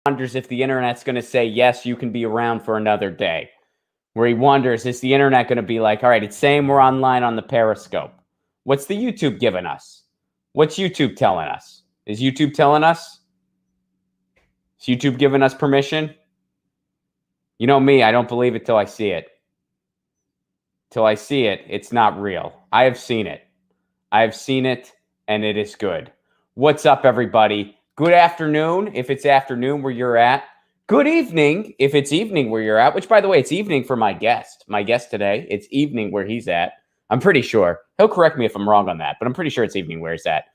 wonders if the internet's going to say, yes, you can be around for another day. Where he wonders, is the internet going to be like, all right, it's saying we're online on the Periscope. What's the YouTube giving us? What's YouTube telling us? Is YouTube telling us? Is YouTube giving us permission? You know me, I don't believe it till I see it. Till I see it, it's not real. I have seen it. I have seen it, and it is good. What's up, everybody? Good afternoon, if it's afternoon where you're at. Good evening, if it's evening where you're at, which, by the way, it's evening for my guest. My guest today, it's evening where he's at. I'm pretty sure. He'll correct me if I'm wrong on that, but I'm pretty sure it's evening where he's at.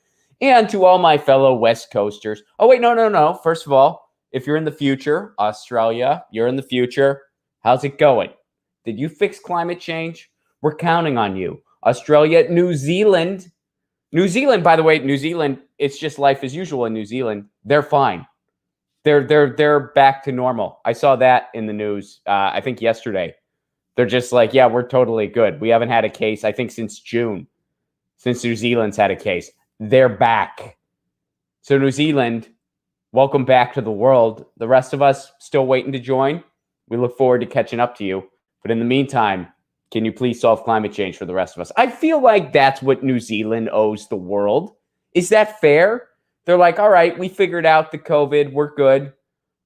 And to all my fellow West Coasters. Oh, wait, no. First of all, if you're in the future, Australia, you're in the future, how's it going? Did you fix climate change? We're counting on you. Australia, New Zealand. New Zealand, by the way, New Zealand, it's just life as usual in New Zealand. They're fine. They're back to normal. I saw that in the news, I think yesterday. They're just like, yeah, we're totally good. We haven't had a case, I think, since June, since New Zealand's had a case. They're back. So New Zealand, welcome back to the world. The rest of us still waiting to join. We look forward to catching up to you. But in the meantime, can you please solve climate change for the rest of us? I feel like that's what New Zealand owes the world. Is that fair? They're like, all right, we figured out the COVID. We're good.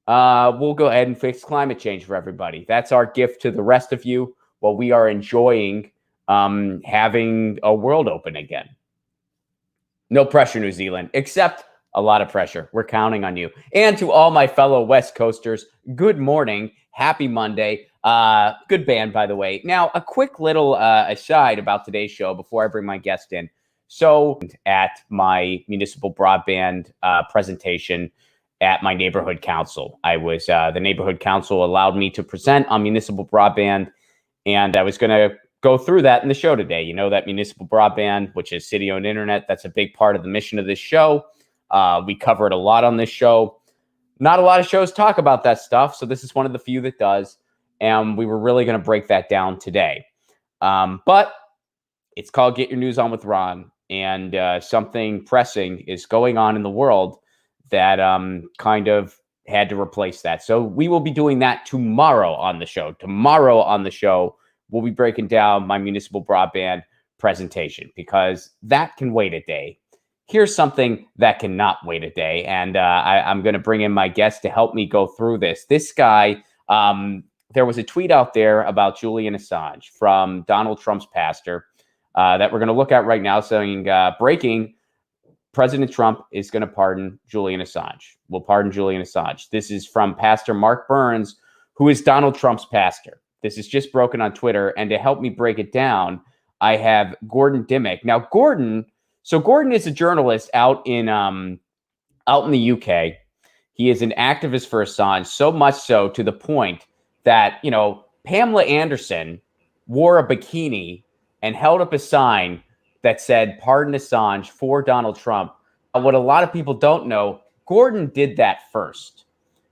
We'll go ahead and fix climate change for everybody. That's our gift to the rest of you while we are enjoying having a world open again. No pressure, New Zealand, except a lot of pressure. We're counting on you. And to all my fellow West Coasters, good morning. Happy Monday. Good band, by the way. Now, a quick little aside about today's show before I bring my guest in. So at my municipal broadband presentation at my neighborhood council, I was the neighborhood council allowed me to present on municipal broadband, and I was going to go through that in the show today. You know that municipal broadband, which is city-owned internet, that's a big part of the mission of this show. We cover it a lot on this show. Not a lot of shows talk about that stuff, so this is one of the few that does, and we were really going to break that down today. But it's called Get Your News On with Ron, and something pressing is going on in the world that kind of had to replace that. So we will be doing that tomorrow on the show. Tomorrow on the show, we'll be breaking down my municipal broadband presentation because that can wait a day. Here's something that cannot wait a day, and I'm going to bring in my guest to help me go through this. This guy, there was a tweet out there about Julian Assange from Donald Trump's pastor that we're going to look at right now, saying breaking, President Trump is going to pardon Julian Assange. Will pardon Julian Assange. This is from Pastor Mark Burns, who is Donald Trump's pastor. This is just broken on Twitter, and to help me break it down, I have Gordon Dimmick. Now, Gordon is a journalist out in the UK. He is an activist for Assange, so much so to the point that, you know, Pamela Anderson wore a bikini and held up a sign that said, pardon Assange for Donald Trump. What a lot of people don't know, Gordon did that first.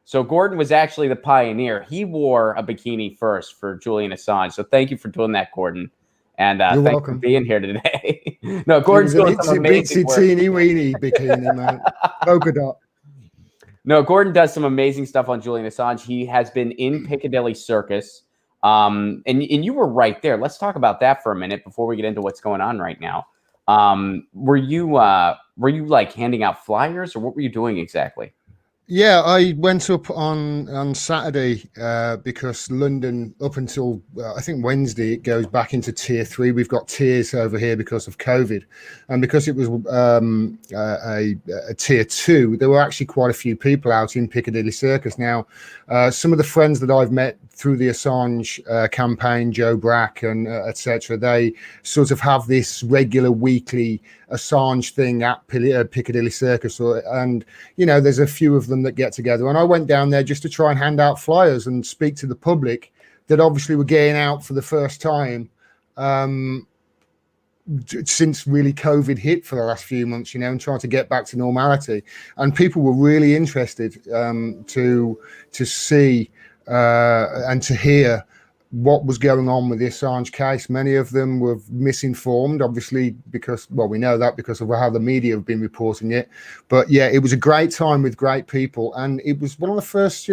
So Gordon was actually the pioneer. He wore a bikini first for Julian Assange. So thank you for doing that, Gordon. And thanks for being here today. No, Gordon's doing some amazing work. Teeny weeny bikini, man. Polka dot. No, Gordon does some amazing stuff on Julian Assange. He has been in Piccadilly Circus. And you were right there. Let's talk about that for a minute before we get into what's going on right now. Were you like handing out flyers, or what were you doing exactly? Yeah, I went up on Saturday because London, up until I think Wednesday, it goes back into tier 3. We've got tiers over here because of COVID, and because it was a tier 2, there were actually quite a few people out in Piccadilly Circus. Now, some of the friends that I've met through the Assange campaign, Joe Brack and etc., they sort of have this regular weekly Assange thing at Piccadilly Circus, and you know, there's a few of them that get together, and I went down there just to try and hand out flyers and speak to the public that obviously were getting out for the first time since really COVID hit for the last few months, you know, and trying to get back to normality. And people were really interested to see and to hear what was going on with the Assange case. Many of them were misinformed, obviously, because, well, we know that because of how the media have been reporting it. But yeah, it was a great time with great people. And it was one of the first,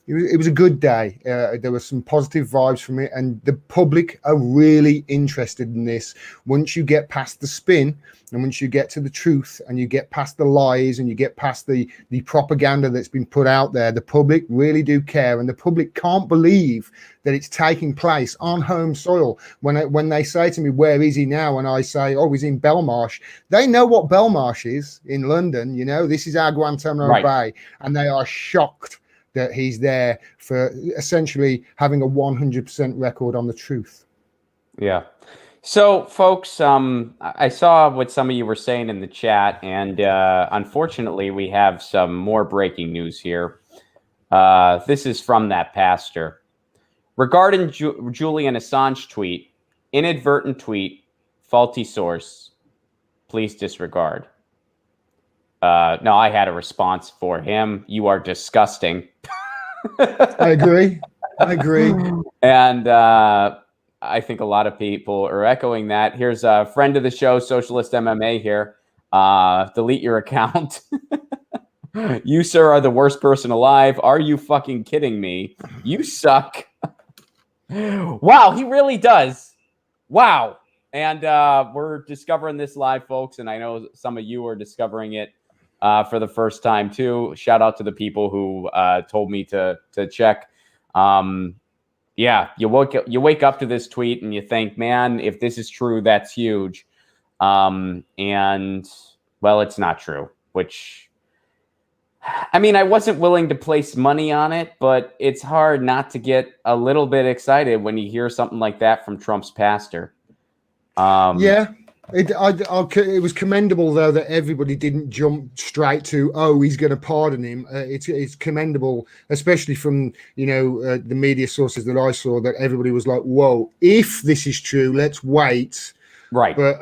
it was a good day. There were some positive vibes from it, and the public are really interested in this. Once you get past the spin, and once you get to the truth, and you get past the lies, and you get past the propaganda that's been put out there, the public really do care, and the public can't believe that it's taking place on home soil. When they say to me, "Where is he now?" and I say, "Oh, he's in Belmarsh," they know what Belmarsh is in London. This is our Guantanamo Bay, and they are shocked that he's there for essentially having a 100% record on the truth. Yeah. So, folks, I saw what some of you were saying in the chat, and unfortunately, we have some more breaking news here. This is from that pastor. Regarding Julian Assange tweet, inadvertent tweet, faulty source, please disregard. No, I had a response for him. You are disgusting. I agree. And I think a lot of people are echoing that. Here's a friend of the show, Socialist MMA here. Delete your account. You, sir, are the worst person alive. Are you fucking kidding me? You suck. Wow, he really does. Wow. And we're discovering this live, folks. And I know some of you are discovering it for the first time too. Shout out to the people who told me to check. Yeah, you wake up to this tweet and you think, man, if this is true, that's huge. And well, it's not true, which, I mean, I wasn't willing to place money on it, but it's hard not to get a little bit excited when you hear something like that from Trump's pastor. Yeah. It was commendable, though, that everybody didn't jump straight to, oh, he's going to pardon him. It's commendable, especially from, the media sources that I saw, that everybody was like, whoa, if this is true, let's wait. Right. But,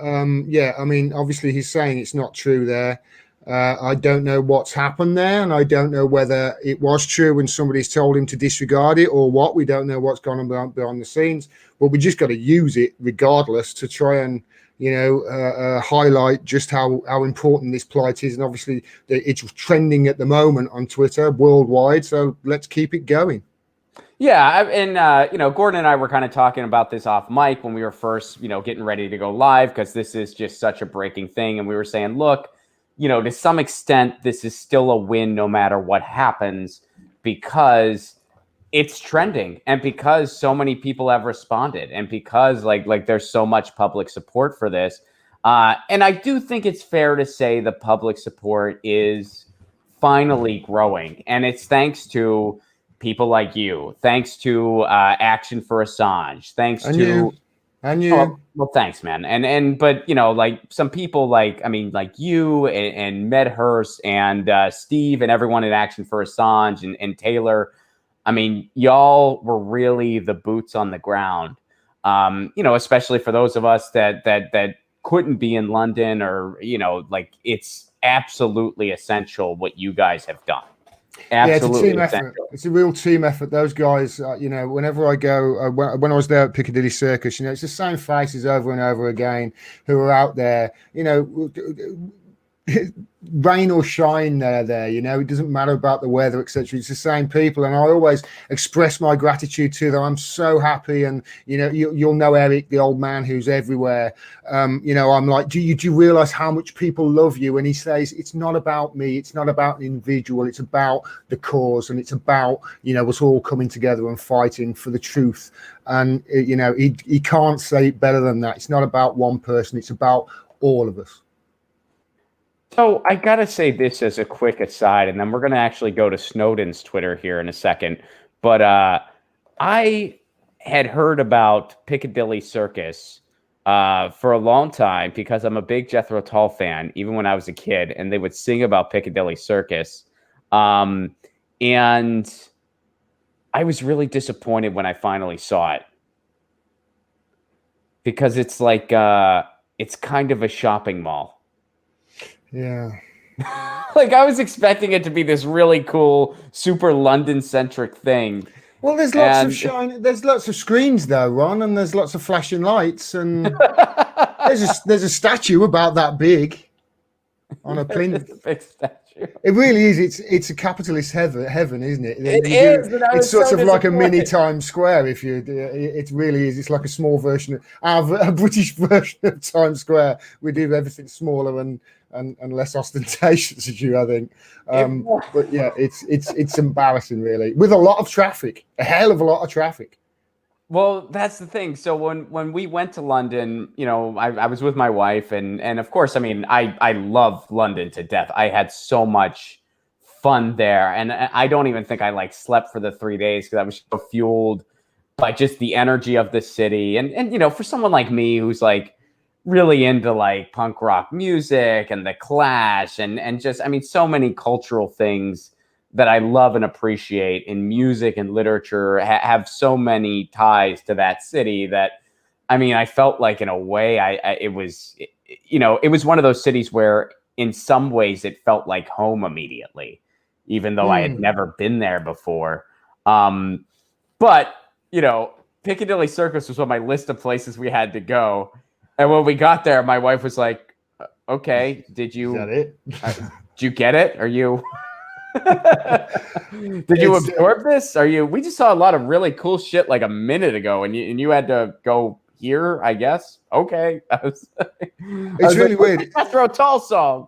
yeah, I mean, obviously he's saying it's not true there. I don't know what's happened there, and I don't know whether it was true when somebody's told him to disregard it or what. We don't know what's gone on behind the scenes, but we just got to use it regardless to try and highlight just how important this plight is. And obviously it's trending at the moment on Twitter worldwide, so let's keep it going. Yeah, and Gordon and I were kind of talking about this off mic when we were first getting ready to go live, because this is just such a breaking thing, and we were saying, look, to some extent this is still a win no matter what happens, because it's trending, and because so many people have responded, and because like there's so much public support for this. And I do think it's fair to say the public support is finally growing, and it's thanks to people like you, thanks to Action for Assange, thanks and to you. And you. Well, thanks, man. But like some people like you and Medhurst and Steve and everyone at Action for Assange and Taylor. I mean, y'all were really the boots on the ground, especially for those of us that couldn't be in London, or, it's absolutely essential what you guys have done. Absolutely, yeah, it's a team effort. It's a real team effort. Those guys, whenever I go, when I was there at Piccadilly Circus, it's the same faces over and over again who are out there, rain or shine, they're there. It doesn't matter about the weather, etc. It's the same people, and I always express my gratitude to them. I'm so happy, and you'll know Eric, the old man who's everywhere. I'm like, do you realize how much people love you? And he says, it's not about me, it's not about an individual, it's about the cause, and it's about us all coming together and fighting for the truth. And he can't say it better than that. It's not about one person, it's about all of us. So I got to say this as a quick aside, and then we're going to actually go to Snowden's Twitter here in a second. But I had heard about Piccadilly Circus for a long time, because I'm a big Jethro Tull fan, even when I was a kid, and they would sing about Piccadilly Circus. And I was really disappointed when I finally saw it, because it's like it's kind of a shopping mall. Yeah. Like, I was expecting it to be this really cool, super London-centric thing. Well, there's lots of shine. There's lots of screens though, Ron, and there's lots of flashing lights, and there's a statue about that big on a plinth. A big statue. It really is. It's a capitalist heaven, isn't it? It is. It's sort of like a mini Times Square. If you, it really is. It's like a small version of a British version of Times Square. We do everything smaller and less ostentatious, as you, I think. But yeah, it's embarrassing, really, with a lot of traffic, a hell of a lot of traffic. Well, that's the thing. So when we went to London, you know, I was with my wife, and of course, I mean, I love London to death. I had so much fun there, and I don't even think I like slept for the 3 days because I was so fueled by just the energy of the city. And you know, for someone like me who's like really into like punk rock music and the Clash and just, I mean, so many cultural things that I love and appreciate in music and literature have so many ties to that city that, I mean, I felt like in a way it was one of those cities where in some ways it felt like home immediately, even though I had never been there before. But, you know, Piccadilly Circus was on my list of places we had to go. And when we got there, my wife was like, okay, did you, Is that it? Did you get it? Are you... Did you absorb this? We just saw a lot of really cool shit like a minute ago, and you had to go here, I guess. Okay. It's really weird. Jethro Tull song.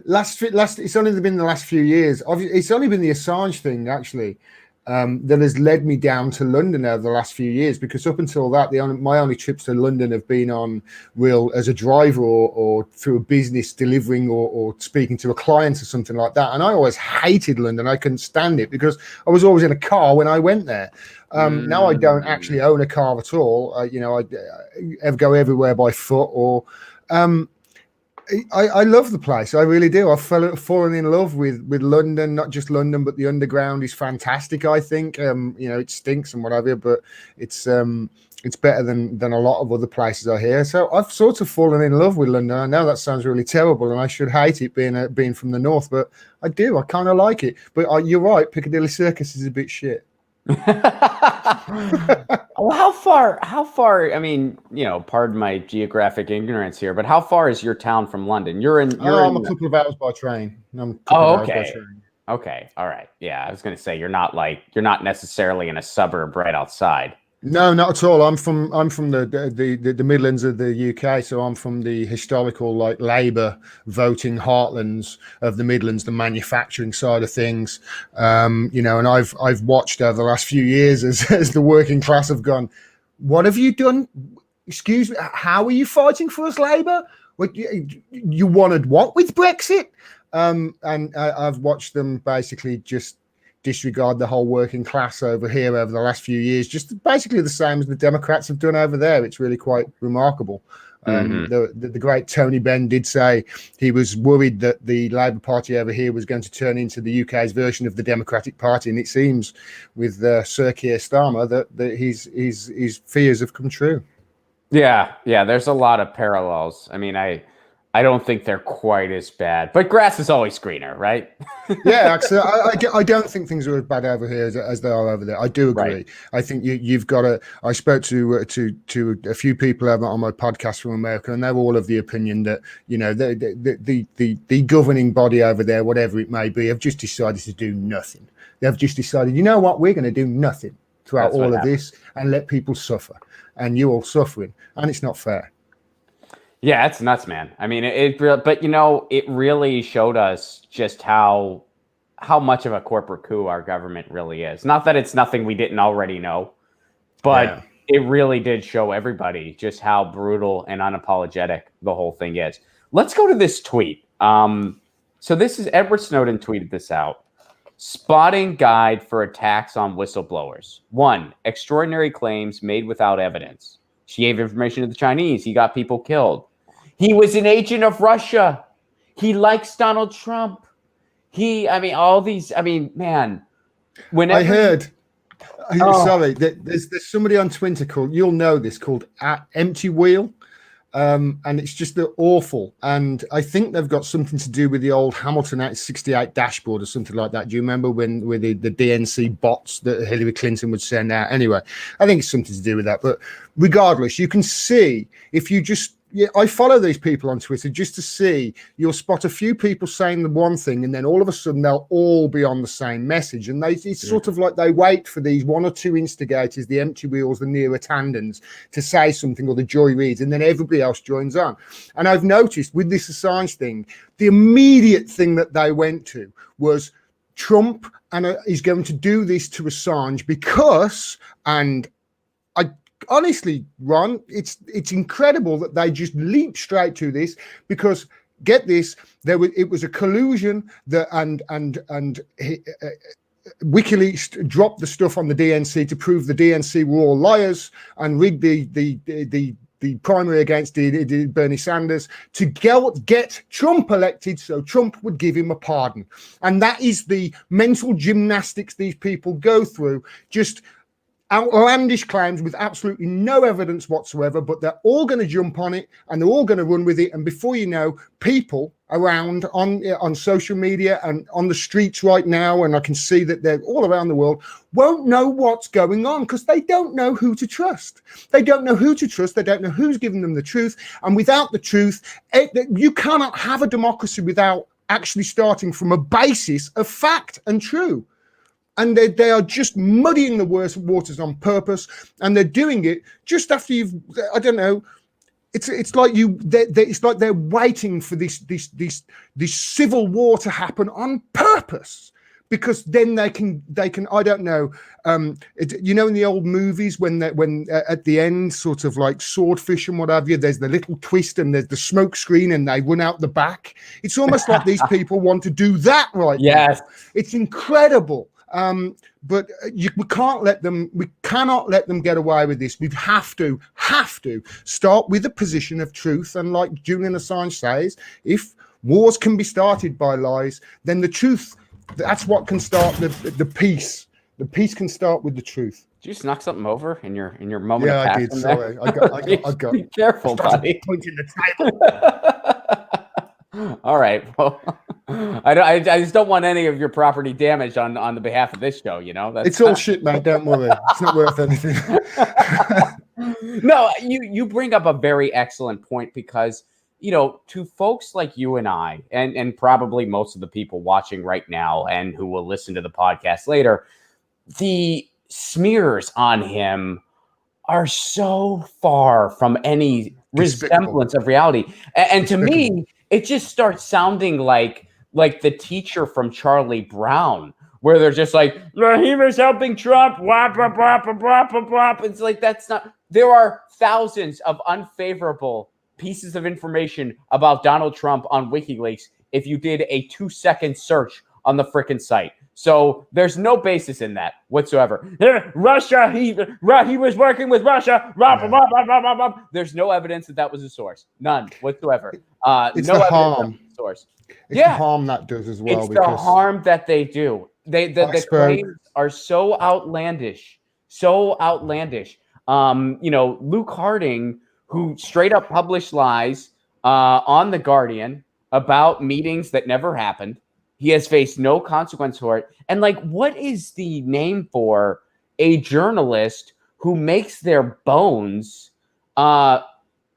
It's only been the last few years. Obviously, it's only been the Assange thing, actually, that has led me down to London over the last few years, because up until that, my only trips to London have been on as a driver or through a business delivering or speaking to a client or something like that. And I always hated London. I couldn't stand it because I was always in a car when I went there. Now I don't actually own a car at all. I go everywhere by foot or... I love the place. I really do. I've fallen in love with London, not just London, but the underground is fantastic. I think, you know, it stinks and whatever, but it's better than a lot of other places I hear. So I've sort of fallen in love with London. I know that sounds really terrible, and I should hate it being from the north, but I do. I kind of like it. But you're right. Piccadilly Circus is a bit shit. Well, how far, I mean, you know, pardon my geographic ignorance here, but how far is your town from London? I'm a couple of hours by train. Okay. Okay. All right. Yeah. I was going to say, you're not necessarily in a suburb right outside. No, not at all. I'm from the Midlands of the UK, so I'm from the historical like Labour voting heartlands of the Midlands, the manufacturing side of things. You know, and I've watched over the last few years as the working class have gone, what have you done? Excuse me, how are you fighting for us, Labour? What you wanted what with Brexit? And I've watched them basically just disregard the whole working class over here over the last few years, just basically the same as the Democrats have done over there. It's really quite remarkable. The great Tony Benn did say he was worried that the Labour Party over here was going to turn into the UK's version of the Democratic Party, and it seems with Sir Keir Starmer that his fears have come true. Yeah, there's a lot of parallels. I mean, I don't think they're quite as bad, but grass is always greener, right? Yeah, actually, I don't think things are as bad over here as they are over there. I do agree. Right. I think you've got to. I spoke to a few people over on my podcast from America, and they're all of the opinion that, you know, the governing body over there, whatever it may be, have just decided to do nothing. They've just decided, you know what, we're going to do nothing throughout all of this and let people suffer, and you're all suffering, and it's not fair. Yeah, it's nuts, man. I mean, but you know, it really showed us just how much of a corporate coup our government really is. Not that it's nothing we didn't already know, but it really did show everybody just how brutal and unapologetic the whole thing is. Let's go to this tweet. So this is Edward Snowden tweeted this out. Spotting guide for attacks on whistleblowers. 1, extraordinary claims made without evidence. She gave information to the Chinese. He got people killed. He was an agent of Russia. He likes Donald Trump. All these, man. Whenever I heard, sorry, there's somebody on Twitter called, you'll know this, called Empty Wheel. And it's just awful. And I think they've got something to do with the old Hamilton 68 dashboard or something like that. Do you remember when with the DNC bots that Hillary Clinton would send out? Anyway, I think it's something to do with that. But regardless, you can see if you just I follow these people on Twitter just to see, you'll spot a few people saying the one thing and then all of a sudden they'll all be on the same message. And it's sort of like they wait for these one or two instigators, the empty wheels, the near attendants, to say something, or the joy reads, and then everybody else joins on. And I've noticed with this Assange thing, the immediate thing that they went to was Trump and is going to do this to Assange because, and I honestly, Ron, it's incredible that they just leap straight to this, because get this, it was a collusion that WikiLeaks dropped the stuff on the DNC to prove the DNC were all liars and rigged the primary against Bernie Sanders to get Trump elected so Trump would give him a pardon. And that is the mental gymnastics these people go through, just outlandish claims with absolutely no evidence whatsoever, but they're all going to jump on it and they're all going to run with it. And before you know, people around on social media and on the streets right now, and I can see that they're all around the world, won't know what's going on because they don't know who to trust. They don't know who to trust. They don't know who's giving them the truth. And without the truth, you cannot have a democracy without actually starting from a basis of fact and true. And they are just muddying the worst waters on purpose, and they're doing it just after you've, I don't know, it's like it's like they're waiting for this civil war to happen on purpose, because then they can I don't know, you know, in the old movies when at the end, sort of like Swordfish and what have you, there's the little twist and there's the smoke screen and they run out the back. It's almost like these people want to do that right now. It's incredible. But we cannot let them get away with this. We have to start with a position of truth. And like Julian Assange says, if wars can be started by lies, then the truth, that's what can start the peace. The peace can start with the truth. Did you snuck something over in your moment? Yeah, of I did. Sorry, I got. Be careful, buddy. Pointing the table. All right. Well, I just don't want any of your property damaged on the behalf of this show. You know, it's all shit, man. Don't worry. It's not worth anything. No, you bring up a very excellent point, because, you know, to folks like you and I, and probably most of the people watching right now and who will listen to the podcast later, the smears on him are so far from any resemblance of reality. And to me, it just starts sounding like the teacher from Charlie Brown, where they're just like, he was helping Trump. Wop, wop, wop, wop, wop, wop. It's like, that's not. There are thousands of unfavorable pieces of information about Donald Trump on WikiLeaks if you did a 2-second search on the frickin' site. So there's no basis in that whatsoever. Russia, he was working with Russia. There's no evidence that was a source. None whatsoever. It's no the evidence harm. Source. It's the harm that does as well. It's the harm that they do. The claims are so outlandish. So outlandish. You know, Luke Harding, who straight up published lies on The Guardian about meetings that never happened. He has faced no consequence for it. And like, what is the name for a journalist who makes their bones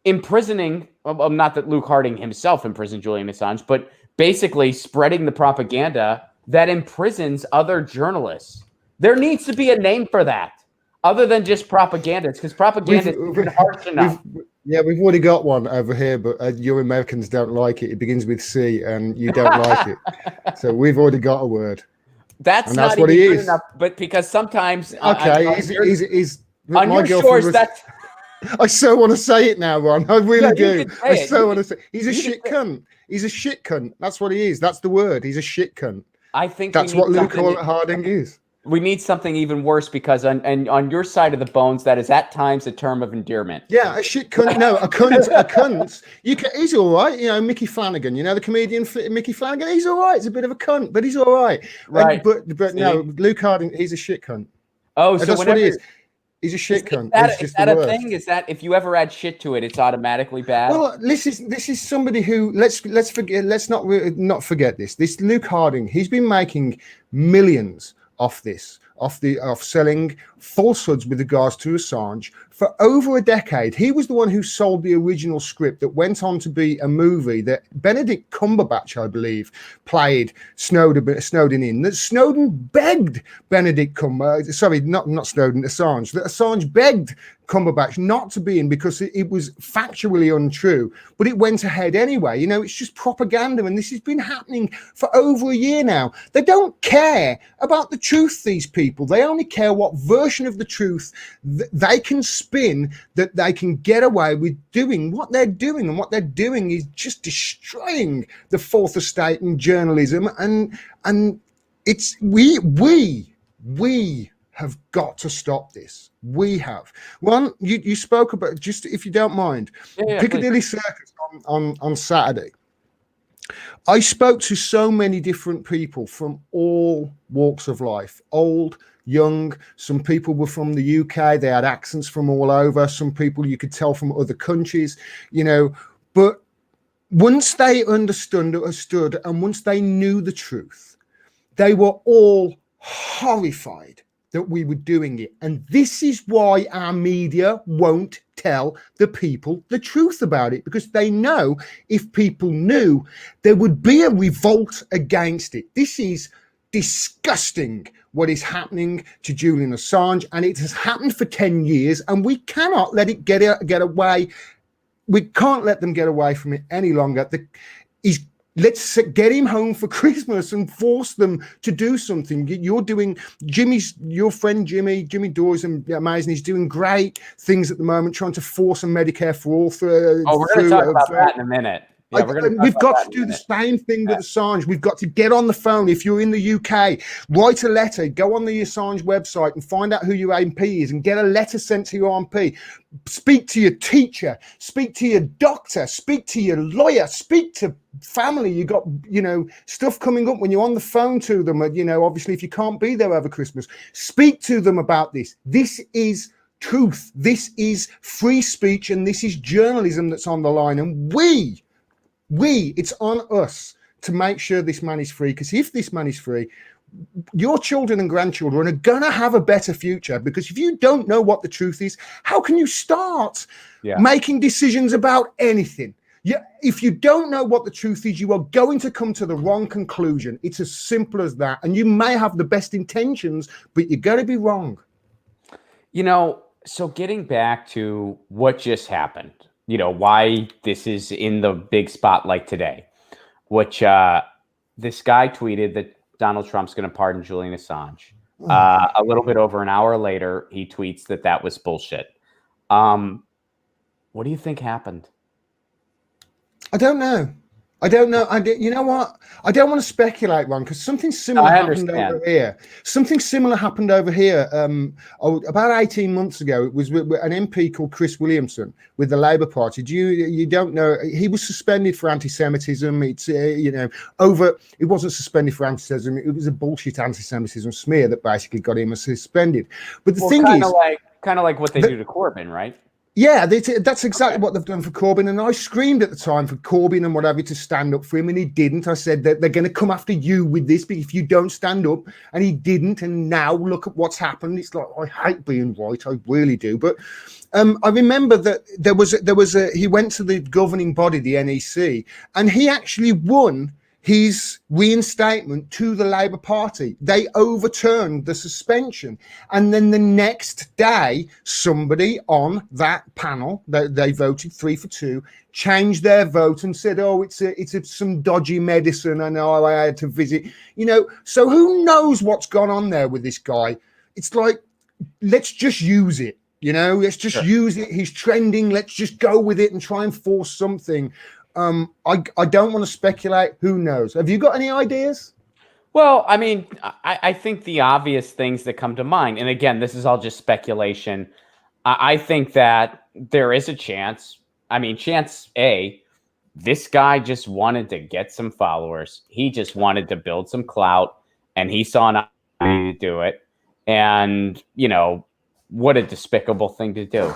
imprisoning, not that Luke Harding himself imprisoned Julian Assange, but basically spreading the propaganda that imprisons other journalists? There needs to be a name for that other than just propagandists, because propaganda is harsh enough. We've already got one over here, but you Americans don't like it. It begins with C, and you don't like it. So we've already got a word. That's not what he is. Enough, but because sometimes he's on my your source. That's I so want to say it now, Ron. I really do. I so want to say he's a shit cunt. He's a shit cunt. That's what he is. That's the word. He's a shit cunt. I think that's what Luke Harding is. We need something even worse, because on your side of the bones, that is at times a term of endearment. Yeah, a shit cunt. No, a cunt. A cunt. He's all right. You know, Mickey Flanagan. You know the comedian Mickey Flanagan. He's all right. He's a bit of a cunt, but he's all right. Right. But no, Luke Harding. He's a shit cunt. Oh, so that's what he is. He's a shit cunt. Is He's just that the a worst. thing? Is that if you ever add shit to it, it's automatically bad? Well, this is somebody who let's not forget this. This Luke Harding, he's been making millions off this, off selling falsehoods with regards to Assange for over a decade. He was the one who sold the original script that went on to be a movie that Benedict Cumberbatch, I believe, played Snowden in. That Snowden begged Benedict Cumberbatch, sorry, not Snowden, Assange. That Assange begged Cumberbatch not to be in because it was factually untrue, but it went ahead anyway. You know, it's just propaganda, and this has been happening for over a year now. They don't care about the truth, these people. They only care what version of the truth they can spin, that they can get away with doing what they're doing. And what they're doing is just destroying the fourth estate and journalism. And it's we have got to stop this. We have. One, you spoke about, just if you don't mind, Piccadilly Circus on Saturday. I spoke to so many different people from all walks of life, old, young. Some people were from the UK. They had accents from all over. Some people you could tell from other countries, you know. But once they understood and once they knew the truth, they were all horrified that we were doing it. And this is why our media won't tell the people the truth about it, because they know if people knew, there would be a revolt against it. This is disgusting what is happening to Julian Assange, and it has happened for 10 years, and we cannot let it get away. We can't let them get away from it any longer. Let's get him home for Christmas and force them to do something. You're doing, your friend Jimmy Dore is amazing. He's doing great things at the moment, trying to force a Medicare for all. We're going to talk about that in a minute. Yeah, we've got to do the same thing with Assange. We've got to get on the phone. If you're in the UK, write a letter, go on the Assange website and find out who your MP is and get a letter sent to your MP. Speak to your teacher, speak to your doctor, speak to your lawyer, speak to family. You got, you know, stuff coming up when you're on the phone to them. You know, obviously, if you can't be there over Christmas, speak to them about this. This is truth. This is free speech, and this is journalism that's on the line. And it's on us to make sure this man is free, because if this man is free, your children and grandchildren are going to have a better future. Because if you don't know what the truth is, how can you start making decisions about anything? If you don't know what the truth is, you are going to come to the wrong conclusion. It's as simple as that. And you may have the best intentions, but you're going to be wrong. You know, so getting back to what just happened, you know, why this is in the big spotlight today, which this guy tweeted that Donald Trump's going to pardon Julian Assange. A little bit over an hour later, he tweets that was bullshit. What do you think happened? I don't know. You know what? I don't want to speculate, Ron, because something similar happened over here. Something similar happened over here about 18 months ago. It was with an MP called Chris Williamson with the Labour Party. You don't know? He was suspended for anti-Semitism. It's it wasn't suspended for anti-Semitism. It was a bullshit anti-Semitism smear that basically got him suspended. But the thing is, kind of like what they do to Corbyn, right? Yeah, that's exactly what they've done for Corbyn. And I screamed at the time for Corbyn and whatever to stand up for him, and he didn't. I said that they're going to come after you with this if you don't stand up, and he didn't. And now look at what's happened. It's like, I hate being right, I really do. But I remember that he went to the governing body, the NEC, and he actually won his reinstatement to the Labour Party. They overturned the suspension, and then the next day somebody on that panel, they voted 3-2, changed their vote and said, oh, it's some dodgy medicine, I know, I had to visit, so who knows what's gone on there with this guy. It's like, let's just use it, let's just use it. He's trending, let's just go with it and try and force something. I don't want to speculate. Who knows? Have you got any ideas? Well, I mean, I think the obvious things that come to mind, and again, this is all just speculation. I think that there is a chance. I mean, chance A, this guy just wanted to get some followers. He just wanted to build some clout, and he saw an opportunity to do it. And, what a despicable thing to do.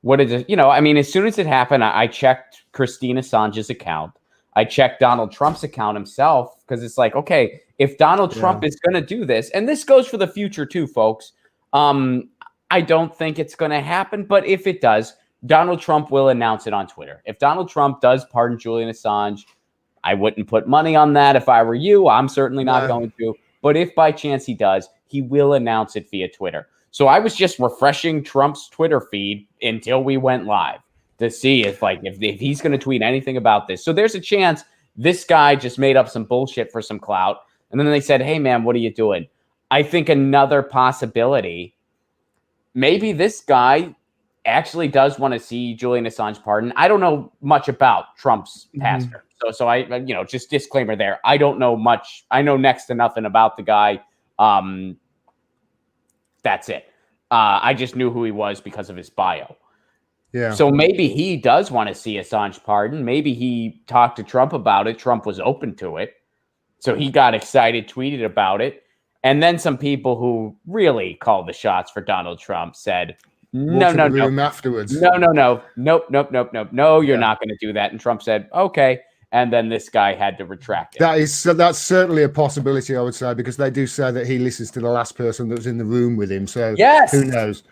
What is it? I mean, as soon as it happened, I checked Christine Assange's account. I checked Donald Trump's account himself, because it's like, okay, if Donald Trump is going to do this, and this goes for the future too, folks. I don't think it's going to happen, but if it does, Donald Trump will announce it on Twitter. If Donald Trump does pardon Julian Assange, I wouldn't put money on that if I were you. I'm certainly not going to. But if by chance he does, he will announce it via Twitter. So I was just refreshing Trump's Twitter feed until we went live to see if he's going to tweet anything about this. So there's a chance this guy just made up some bullshit for some clout. And then they said, hey, man, what are you doing? I think another possibility, maybe this guy actually does want to see Julian Assange pardoned. I don't know much about Trump's pastor. So I, just disclaimer there. I don't know much. I know next to nothing about the guy. That's it. I just knew who he was because of his bio. Yeah. So maybe he does want to see Assange pardoned. Maybe he talked to Trump about it. Trump was open to it. So he got excited, tweeted about it. And then some people who really called the shots for Donald Trump said, no. Afterwards. Nope. You're not going to do that. And Trump said, okay. And then this guy had to retract it. That's certainly a possibility, I would say, because they do say that he listens to the last person that was in the room with him. So yes. Who knows?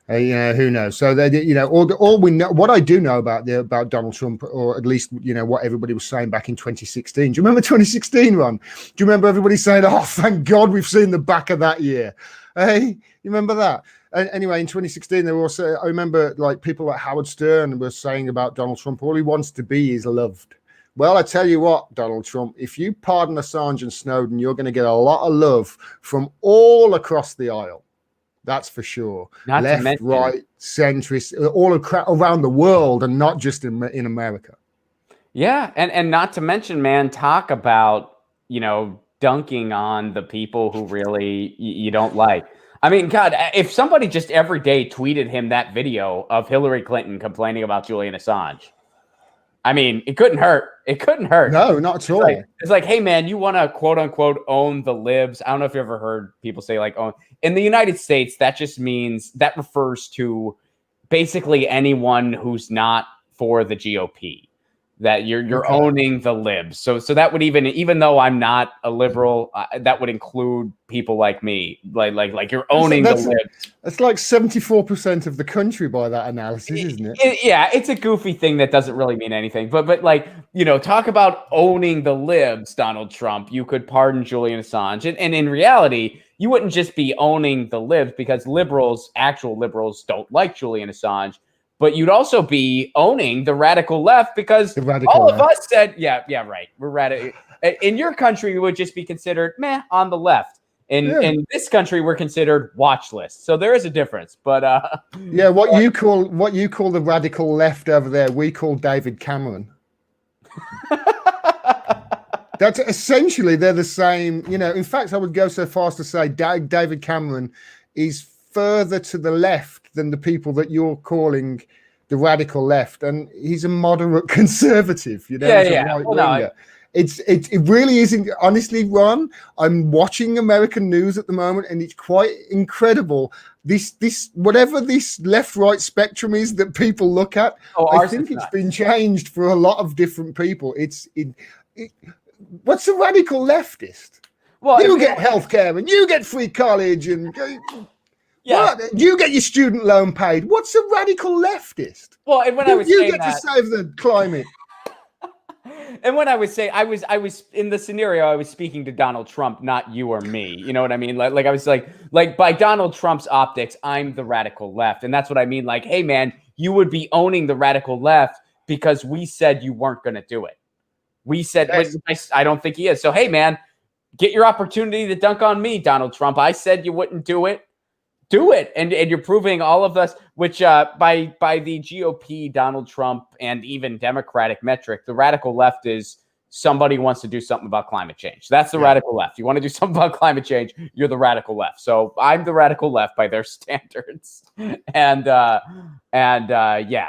Who knows? So they, all we know, what I do know about Donald Trump, or at least what everybody was saying back in 2016. Do you remember 2016, Ron? Do you remember everybody saying, "Oh, thank God, we've seen the back of that year"? Hey, you remember that? Anyway, in 2016, there were also, I remember, like, people like Howard Stern were saying about Donald Trump, all he wants to be is loved. Well, I tell you what, Donald Trump, if you pardon Assange and Snowden, you're going to get a lot of love from all across the aisle. That's for sure. Not left, right, centrist, all around the world, and not just in America. Yeah, and not to mention, man, talk about, dunking on the people who really you don't like. I mean, God, if somebody just every day tweeted him that video of Hillary Clinton complaining about Julian Assange, I mean, it couldn't hurt. It couldn't hurt. No, not at all. It's like, hey, man, you want to quote unquote own the libs. I don't know if you ever heard people say like, own. In the United States, that just means, that refers to basically anyone who's not for the GOP. That you're owning the libs. So that would even though I'm not a liberal, that would include people like me. Like you're owning the libs. It's like 74% of the country by that analysis, isn't it? Yeah, it's a goofy thing that doesn't really mean anything. But like, talk about owning the libs, Donald Trump. You could pardon Julian Assange. And in reality, you wouldn't just be owning the libs, because actual liberals don't like Julian Assange. But you'd also be owning the radical left, because all of us said, yeah, right. We're radical. In your country, we would just be considered on the left. In this country, we're considered watch list. So there is a difference. But what you call the radical left over there, we call David Cameron. That's essentially, they're the same. In fact, I would go so far as to say David Cameron is further to the left than the people that you're calling the radical left, and he's a moderate conservative. It really isn't. Honestly, Ron, I'm watching American news at the moment, and it's quite incredible. This whatever this left-right spectrum is that people look at, I think it's been changed for a lot of different people. What's a radical leftist? Well, you get healthcare and you get free college and. Yeah. What? You get your student loan paid. What's a radical leftist? Well, and when I was saying that, to save the climate. And when I was saying, I was in the scenario, I was speaking to Donald Trump, not you or me. You know what I mean? Like I was like by Donald Trump's optics, I'm the radical left, and that's what I mean. Like, hey, man, you would be owning the radical left because we said you weren't going to do it. We said, I don't think he is. So, hey, man, get your opportunity to dunk on me, Donald Trump. I said you wouldn't do it. Do it. And you're proving all of this, which by the GOP, Donald Trump, and even Democratic metric, the radical left is somebody wants to do something about climate change. That's the radical left. You want to do something about climate change, you're the radical left. So I'm the radical left by their standards. Yeah.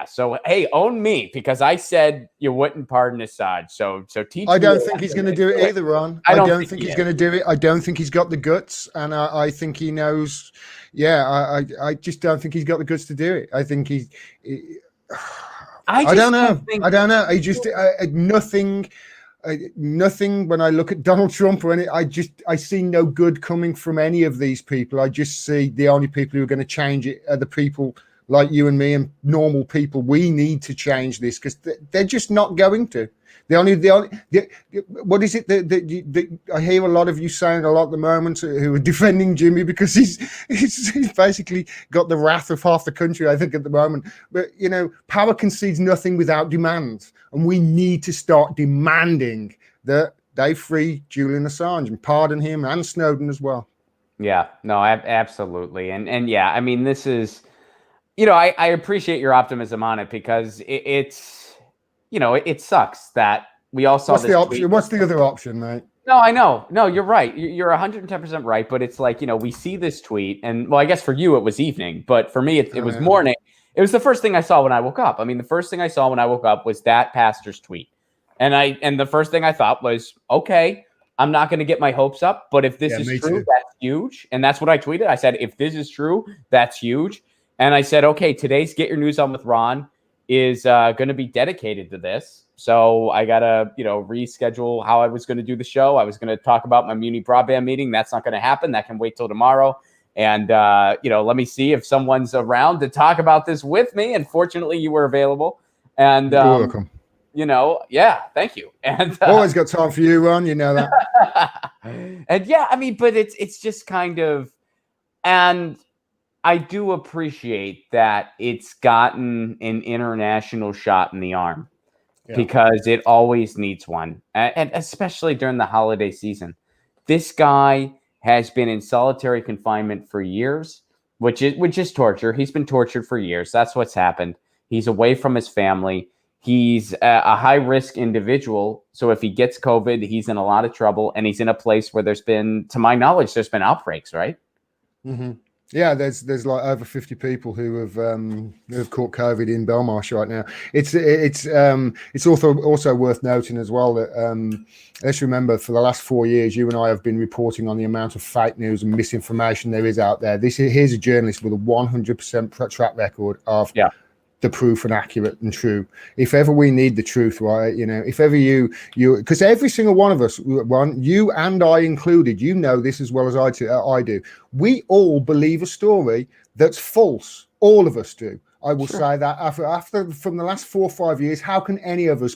So hey, own me, because I said you wouldn't pardon Assange. So teach. I don't think he's going to do it either, Ron. I don't think he's going to do it. I don't think he's got the guts, and I think he knows. Yeah, I just don't think he's got the guts to do it. I think I don't know. I don't know. I just nothing. Nothing. When I look at Donald Trump or any, I see no good coming from any of these people. I just see the only people who are going to change it are the people like you and me and normal people. We need to change this because they're just not going to. What is it I hear a lot of you saying a lot at the moment who are defending Jimmy because he's basically got the wrath of half the country, I think, at the moment. But, you know, power concedes nothing without demand. And we need to start demanding that they free Julian Assange and pardon him and Snowden as well. Yeah, no, absolutely. And yeah, I mean, this is, you know, I appreciate your optimism on it because it's, you know, it sucks that we all saw What's the option? What's the other option, mate? No, I know. No, you're right. You're 110% right. But it's like, you know, we see this tweet and, well, I guess for you it was evening, but for me it was morning. It was the first thing I saw when I woke up. I mean, the first thing I saw when I woke up was that pastor's tweet. And the first thing I thought was, okay, I'm not going to get my hopes up, but if this is true, that's huge. And that's what I tweeted. I said, if this is true, that's huge. And I said, okay, today's Get Your News On with Ron is going to be dedicated to this. So I got to, you know, reschedule how I was going to do the show. I was going to talk about my Muni broadband meeting. That's not going to happen. That can wait till tomorrow. And, you know, let me see if someone's around to talk about this with me. And fortunately, you were available. And, you're welcome. You know, yeah, thank you. And always got time for you, Ron. You know that. And yeah, I mean, but it's just kind of, and I do appreciate that it's gotten an international shot in the arm because it always needs one, and especially during the holiday season. This guy has been in solitary confinement for years, which is torture. He's been tortured for years. That's what's happened. He's away from his family. He's a high-risk individual. So if he gets COVID, he's in a lot of trouble, and he's in a place where there's been, to my knowledge, there's been outbreaks, right? Mm-hmm. Yeah, there's like over 50 people who have caught COVID in Belmarsh right now. It's also worth noting as well that let's remember, for the last 4 years, you and I have been reporting on the amount of fake news and misinformation there is out there. Here's a journalist with a 100% track record of the proof and accurate and true. If ever we need the truth, right? You know, if ever you, because every single one of us, you and I included, you know this as well as I do. We all believe a story that's false. All of us do. I will say that after from the last 4 or 5 years, how can any of us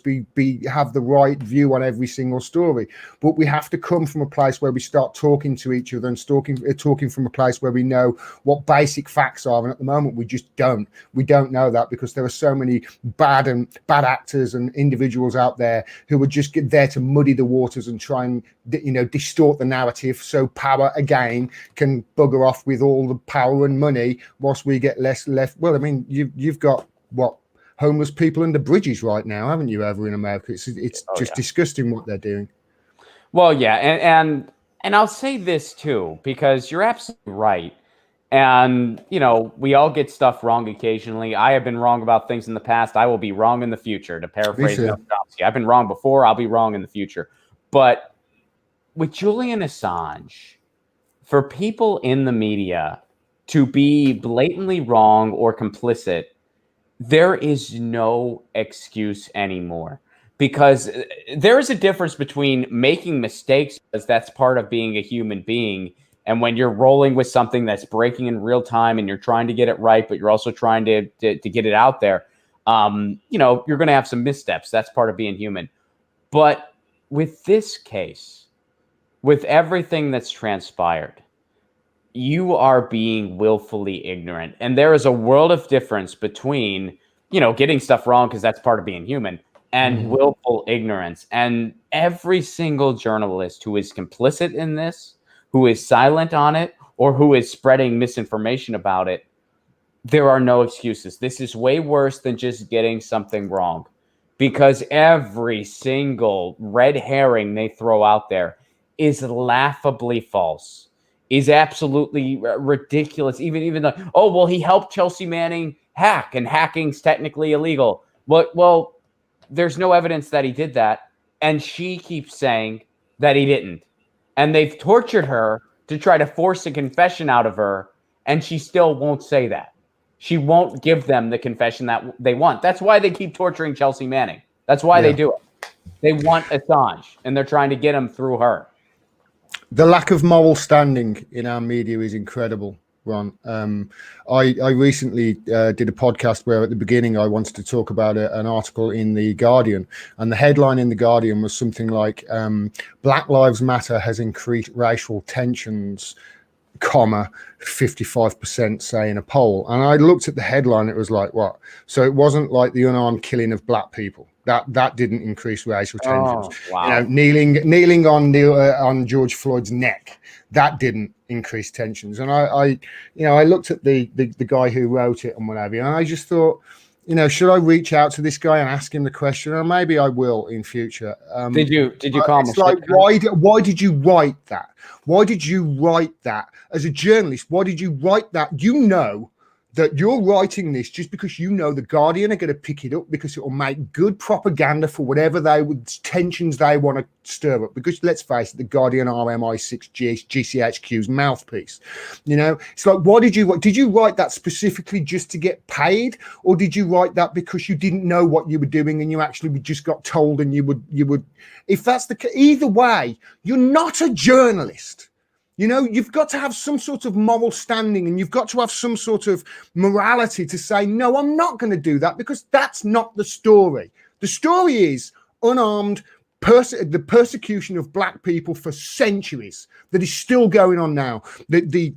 have the right view on every single story? But we have to come from a place where we start talking to each other and talking from a place where we know what basic facts are. And at the moment, we just don't. We don't know that because there are so many bad actors and individuals out there who are just there to muddy the waters and try and, you know, distort the narrative so power again can bugger off with all the power and money whilst we get less left. Well, I mean, you've got what, homeless people under bridges right now, haven't you, over in America? It's just disgusting what they're doing. Well, yeah, and I'll say this too, because you're absolutely right. And, you know, we all get stuff wrong occasionally. I have been wrong about things in the past. I will be wrong in the future, to paraphrase Noam Chomsky. I've been wrong before. I'll be wrong in the future. But with Julian Assange, for people in the media to be blatantly wrong or complicit, there is no excuse anymore, because there is a difference between making mistakes, because that's part of being a human being, and when you're rolling with something that's breaking in real time and you're trying to get it right, but you're also trying to get it out there, you know, you're going to have some missteps. That's part of being human. But with this case, with everything that's transpired, you are being willfully ignorant. And there is a world of difference between, you know, getting stuff wrong, because that's part of being human, and willful ignorance. And every single journalist who is complicit in this, who is silent on it, or who is spreading misinformation about it, there are no excuses. This is way worse than just getting something wrong, because every single red herring they throw out there is laughably false, is absolutely ridiculous. Even though, oh, well, he helped Chelsea Manning hack, and hacking's technically illegal. Well, there's no evidence that he did that, and she keeps saying that he didn't. And they've tortured her to try to force a confession out of her, and she still won't say that. She won't give them the confession that they want. That's why they keep torturing Chelsea Manning. That's why they do it. They want Assange, and they're trying to get him through her. The lack of moral standing in our media is incredible, Ron. I recently did a podcast where at the beginning I wanted to talk about an article in The Guardian, and the headline in The Guardian was something like Black Lives Matter has increased racial tensions, 55% say in a poll. And I looked at the headline, it was like, what? So it wasn't like the unarmed killing of black people. That didn't increase racial tensions. Oh, wow. You know, kneeling on George Floyd's neck, that didn't increase tensions. And I looked at the guy who wrote it and whatever, and I just thought, should I reach out to this guy and ask him the question? Or maybe I will in future. Did you call him? It's like, why did you write that? Why did you write that as a journalist? Why did you write that? You know that you're writing this just because you know the Guardian are going to pick it up because it will make good propaganda for whatever tensions they want to stir up. Because let's face it, the Guardian are MI6 GCHQ's mouthpiece. It's like, did you write that specifically just to get paid, or did you write that because you didn't know what you were doing and you actually just got told and you would? If that's the case, either way, you're not a journalist. You've got to have some sort of moral standing, and you've got to have some sort of morality to say, no, I'm not going to do that, because that's not the story. The story is unarmed the persecution of black people for centuries that is still going on now. The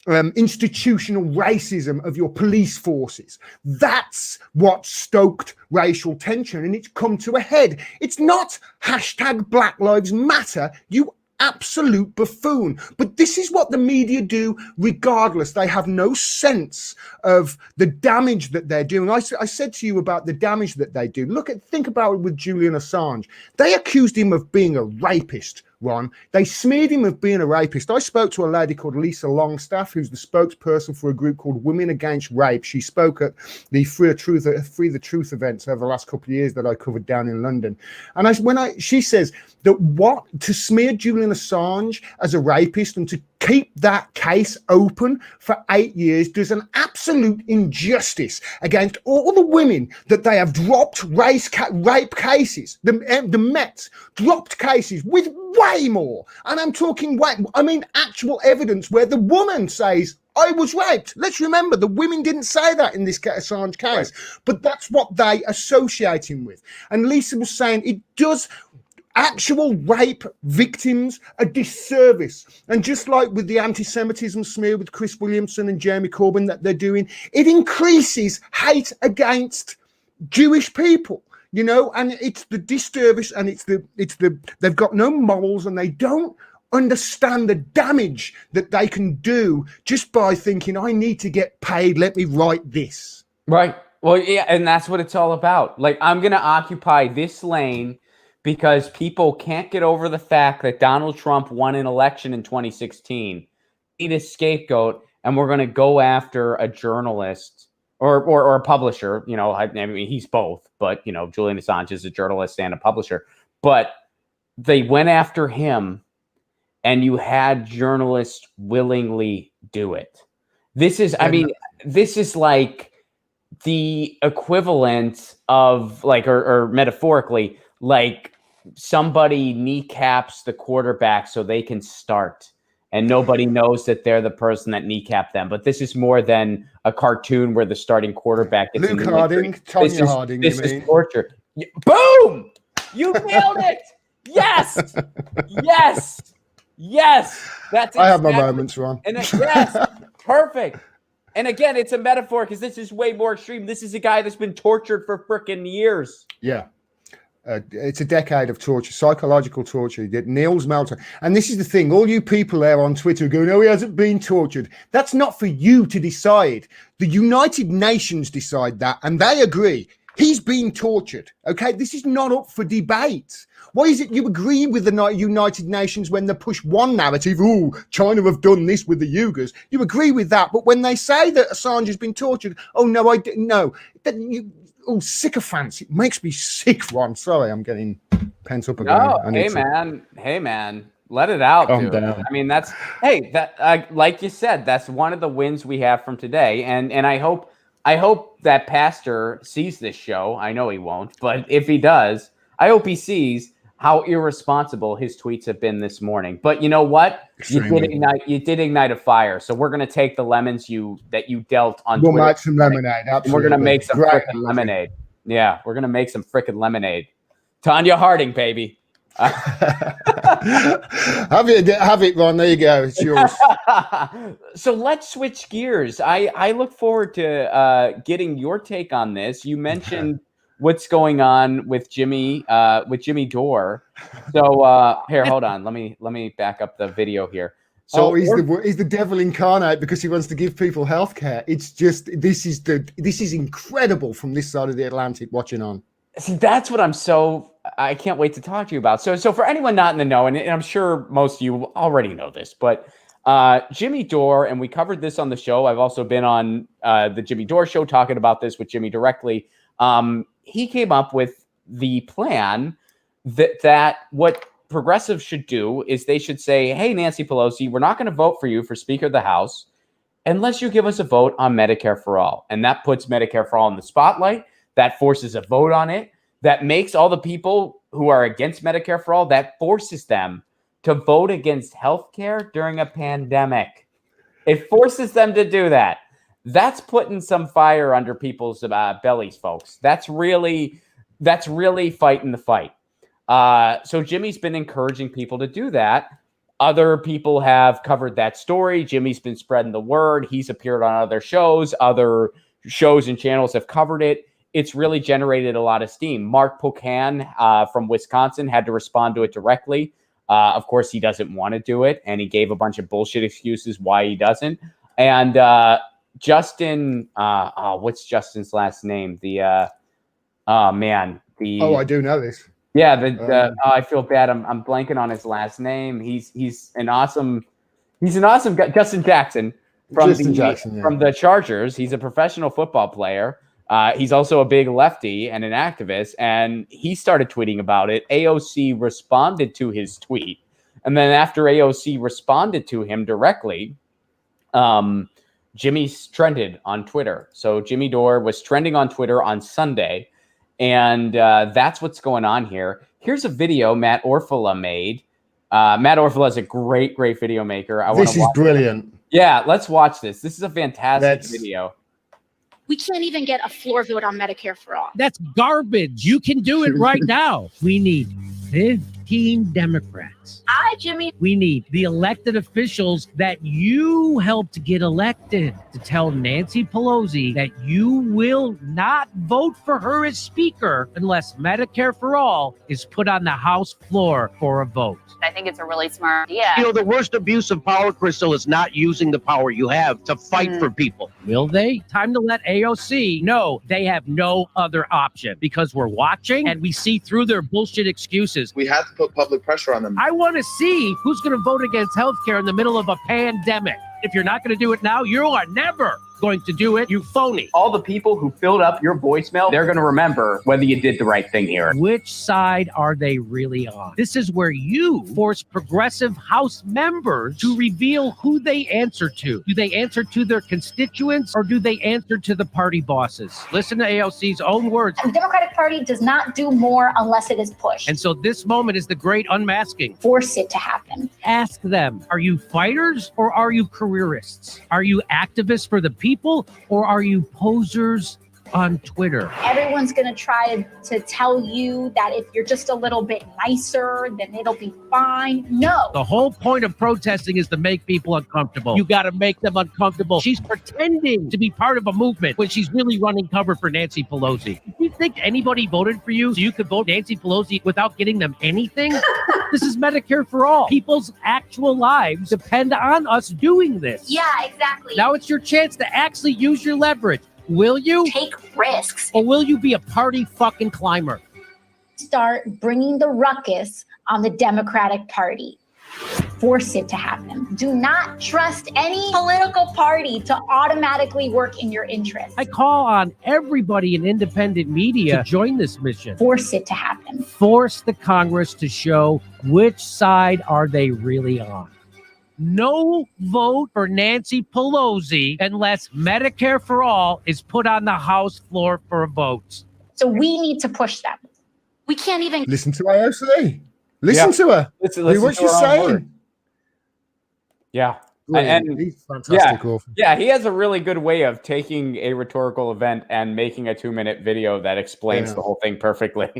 institutional racism of your police forces. That's what stoked racial tension, and it's come to a head. It's not hashtag Black Lives Matter, you absolute buffoon. But this is what the media do regardless. They have no sense of the damage that they're doing. I said to you about the damage that they do. Think about it with Julian Assange. They accused him of being a rapist, Ron. They smeared him of being a rapist. I spoke to a lady called Lisa Longstaff, who's the spokesperson for a group called Women Against Rape. She spoke at the Free the Truth events over the last couple of years that I covered down in London. And she says that to smear Julian Assange as a rapist and to keep that case open for 8 years does an absolute injustice against all the women that they have dropped rape cases. The Mets dropped cases with way more. And I'm talking actual evidence where the woman says, I was raped. Let's remember, the women didn't say that in this Assange case, but that's what they associate him with. And Lisa was saying it does actual rape victims a disservice. And just like with the anti-Semitism smear with Chris Williamson and Jeremy Corbyn that they're doing, it increases hate against Jewish people, and it's the disservice, and they've got no morals, and they don't understand the damage that they can do just by thinking, I need to get paid, let me write this. Right. Well, yeah, and that's what it's all about. Like, I'm going to occupy this lane because people can't get over the fact that Donald Trump won an election in 2016. Need a scapegoat, and we're going to go after a journalist or a publisher. I mean, he's both, but Julian Assange is a journalist and a publisher. But they went after him, and you had journalists willingly do it. This is like the equivalent of or metaphorically, like somebody kneecaps the quarterback so they can start, and nobody knows that they're the person that kneecapped them. But this is more than a cartoon where the starting quarterback gets Luke Harding, Tonya Harding. This is torture. Boom! You nailed it. Yes, yes. That's. I have my moments, Ron. And yes, perfect. And again, it's a metaphor because this is way more extreme. This is a guy that's been tortured for freaking years. Yeah. It's a decade of torture, psychological torture. Niels Melter. And this is the thing, all you people there on Twitter go, no, he hasn't been tortured. That's not for you to decide. The United Nations decide that, and they agree. He's being tortured. Okay, this is not up for debate. Why is it you agree with the United Nations when they push one narrative? Oh, China have done this with the Uyghurs. You agree with that, but when they say that Assange has been tortured, oh no, I didn't know. Sycophants! It makes me sick, Ron. Sorry, I'm getting pent up again. No, hey man, let it out, dude. I mean, like you said, that's one of the wins we have from today, and I hope that Pastor sees this show. I know he won't, but if he does, I hope he sees how irresponsible his tweets have been this morning. But you know what? Extremely. You did ignite a fire. So we're gonna take the lemons that you dealt on Twitter. We'll make some lemonade. Absolutely. We're gonna make some freaking lemonade. Yeah, we're gonna make some freaking lemonade. Tanya Harding, baby. Have it, Ron. There you go. It's yours. So let's switch gears. I look forward to getting your take on this. You mentioned what's going on with Jimmy Dore. So here, hold on. Let me back up the video here. So he's the devil incarnate because he wants to give people healthcare. It's just this is incredible from this side of the Atlantic watching on. See, that's what I can't wait to talk to you about. So for anyone not in the know, and I'm sure most of you already know this, but Jimmy Dore, and we covered this on the show. I've also been on the Jimmy Dore show talking about this with Jimmy directly. He came up with the plan that what progressives should do is they should say, hey, Nancy Pelosi, we're not going to vote for you for Speaker of the House unless you give us a vote on Medicare for All. And that puts Medicare for All in the spotlight. That forces a vote on it. That makes all the people who are against Medicare for All, that forces them to vote against healthcare during a pandemic. It forces them to do that. That's putting some fire under people's bellies, folks. That's really fighting the fight. So Jimmy's been encouraging people to do that. Other people have covered that story. Jimmy's been spreading the word. He's appeared on other shows. Other shows and channels have covered it. It's really generated a lot of steam. Mark Pocan from Wisconsin had to respond to it directly. Of course, he doesn't want to do it, and he gave a bunch of bullshit excuses why he doesn't. And Justin, what's Justin's last name? I do know this. Yeah, I feel bad. I'm blanking on his last name. He's an awesome guy. Justin Jackson from the Chargers. He's a professional football player. He's also a big lefty and an activist, and he started tweeting about it. AOC responded to his tweet, and then after AOC responded to him directly, Jimmy's trended on Twitter. So Jimmy Dore was trending on Twitter on Sunday, and that's what's going on here. Here's a video Matt Orfala made. Matt Orfala is a great video maker. This is brilliant. Yeah, let's watch this. This is a fantastic video. We can't even get a floor vote on Medicare for All. That's garbage. You can do it right now. We need 15 Democrats. Hi, Jimmy. We need the elected officials that you helped get elected to tell Nancy Pelosi that you will not vote for her as Speaker unless Medicare for All is put on the House floor for a vote. I think it's a really smart idea. You know, the worst abuse of power, Crystal, is not using the power you have to fight for people. Will they? Time to let AOC know they have no other option because we're watching and we see through their bullshit excuses. We have to put public pressure on them. I want to see who's going to vote against healthcare in the middle of a pandemic. If you're not going to do it now, you are never going to do it, you phony. All the people who filled up your voicemail, they're going to remember whether you did the right thing here. Which side are they really on? This is where you force progressive House members to reveal who they answer to. Do they answer to their constituents or do they answer to the party bosses? Listen to AOC's own words. The Democratic Party does not do more unless it is pushed. And so this moment is the great unmasking. Force it to happen. Ask them, are you fighters or are you careerists? Are you activists for the people or are you posers on Twitter? Everyone's going to try to tell you that if you're just a little bit nicer, then it'll be fine. No. The whole point of protesting is to make people uncomfortable. You got to make them uncomfortable. She's pretending to be part of a movement when she's really running cover for Nancy Pelosi. Do you think anybody voted for you so you could vote Nancy Pelosi without getting them anything? This is Medicare for All. People's actual lives depend on us doing this. Yeah, exactly. Now it's your chance to actually use your leverage. Will you? Take risks. Or will you be a party fucking climber? Start bringing the ruckus on the Democratic Party. Force it to happen. Do not trust any political party to automatically work in your interest. I call on everybody in independent media to join this mission. Force it to happen. Force the Congress to show which side are they really on. No vote for Nancy Pelosi unless Medicare for all is put on the House floor for a vote. So we need to push them. We can't even Listen to AOC. Listen to her. Listen What to she's her own saying. word. Yeah. And he's fantastic. Yeah, he has a really good way of taking a rhetorical event and making a 2-minute video that explains the whole thing perfectly.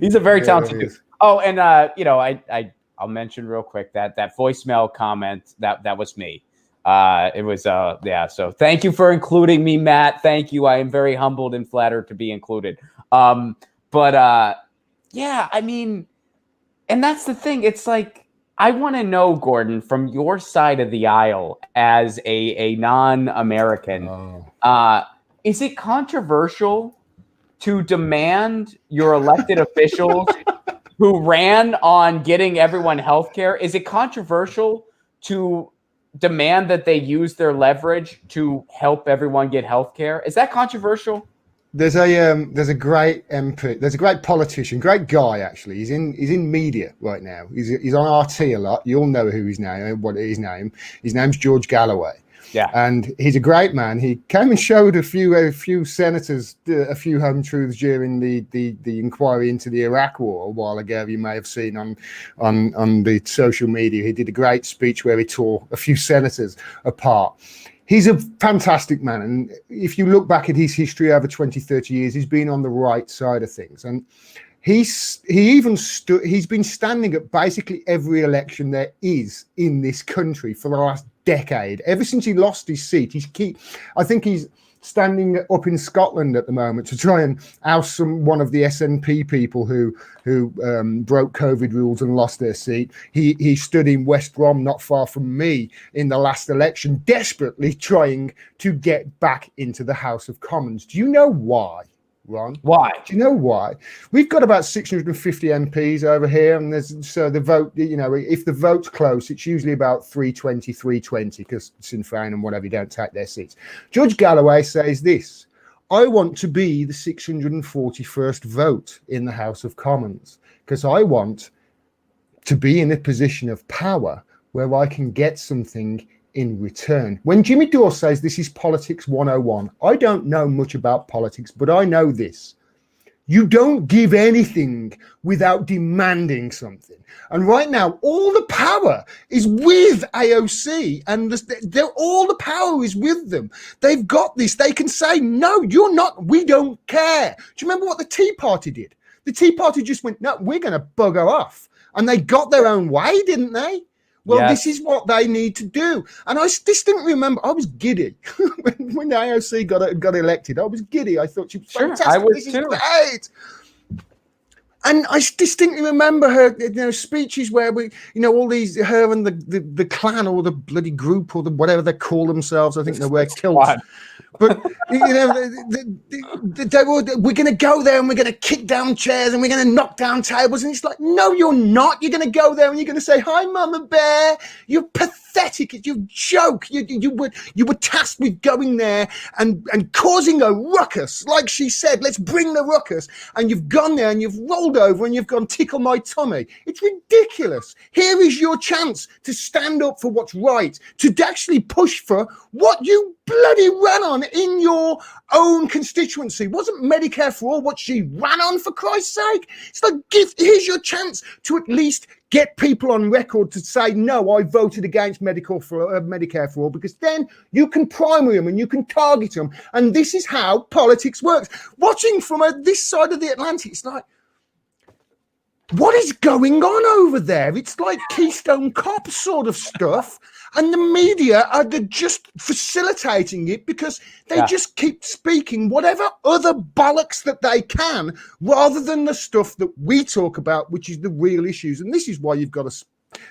He's a very talented dude. Oh, and I'll mention real quick that voicemail comment that was me. It was so thank you for including me, Matt. Thank you. I am very humbled and flattered to be included. I mean, and that's the thing. It's like, I want to know, Gordon, from your side of the aisle as a non-American, is it controversial to demand your elected officials who ran on getting everyone health care? Is it controversial to demand that they use their leverage to help everyone get health care? Is that controversial? There's a great MP, there's a great politician, great guy actually. He's in media right now. He's on RT a lot. You all know his name. His name's George Galloway. Yeah, and he's a great man. He came and showed a few senators a few home truths during the inquiry into the Iraq War a while ago. You may have seen on the social media. He did a great speech where he tore a few senators apart. He's a fantastic man. And if you look back at his history over 20, 30 years, he's been on the right side of things. And he's been standing at basically every election there is in this country for the last decade. Ever since he lost his seat, I think he's standing up in Scotland at the moment to try and oust one of the SNP people who broke COVID rules and lost their seat. He stood in West Brom, not far from me, in the last election, desperately trying to get back into the House of Commons. Do you know why, Ron? Why? Do you know why? We've got about 650 MPs over here, and so the vote, if the vote's close, it's usually about 320, because Sinn Féin and whatever don't take their seats. Judge Galloway says this: I want to be the 641st vote in the House of Commons because I want to be in a position of power where I can get something in return. When Jimmy Dore says this is politics 101, I don't know much about politics, but I know this. You don't give anything without demanding something. And right now, all the power is with AOC, and all the power is with them. They've got this. They can say, no, you're not. We don't care. Do you remember what the Tea Party did? The Tea Party just went, no, we're going to bugger off. And they got their own way, didn't they? Well, yes. This is what they need to do. And I distinctly remember, I was giddy when AOC got elected. I was giddy. I thought she was fantastic. I was this too. Is great. And I distinctly remember her, speeches where all these, her and the clan or the bloody group or whatever they call themselves. I think they wear kilts. But we're going to go there and we're going to kick down chairs and we're going to knock down tables. And it's like, no, you're not. You're going to go there and you're going to say, hi, Mama Bear. You're pathetic. You joke. You were tasked with going there and causing a ruckus. Like she said, let's bring the ruckus. And you've gone there and you've rolled over and you've gone, tickle my tummy. It's ridiculous. Here is your chance to stand up for what's right, to actually push for what you bloody ran on in your own constituency. Wasn't Medicare for all what she ran on, for Christ's sake? It's like, here's your chance to at least get people on record to say, no, I voted against Medicare for all, because then you can primary them and you can target them. And this is how politics works. Watching from this side of the Atlantic, it's like, what is going on over there? It's like Keystone Cop sort of stuff. And the media are just facilitating it because they just keep speaking whatever other bollocks that they can, rather than the stuff that we talk about, which is the real issues. And this is why you've got to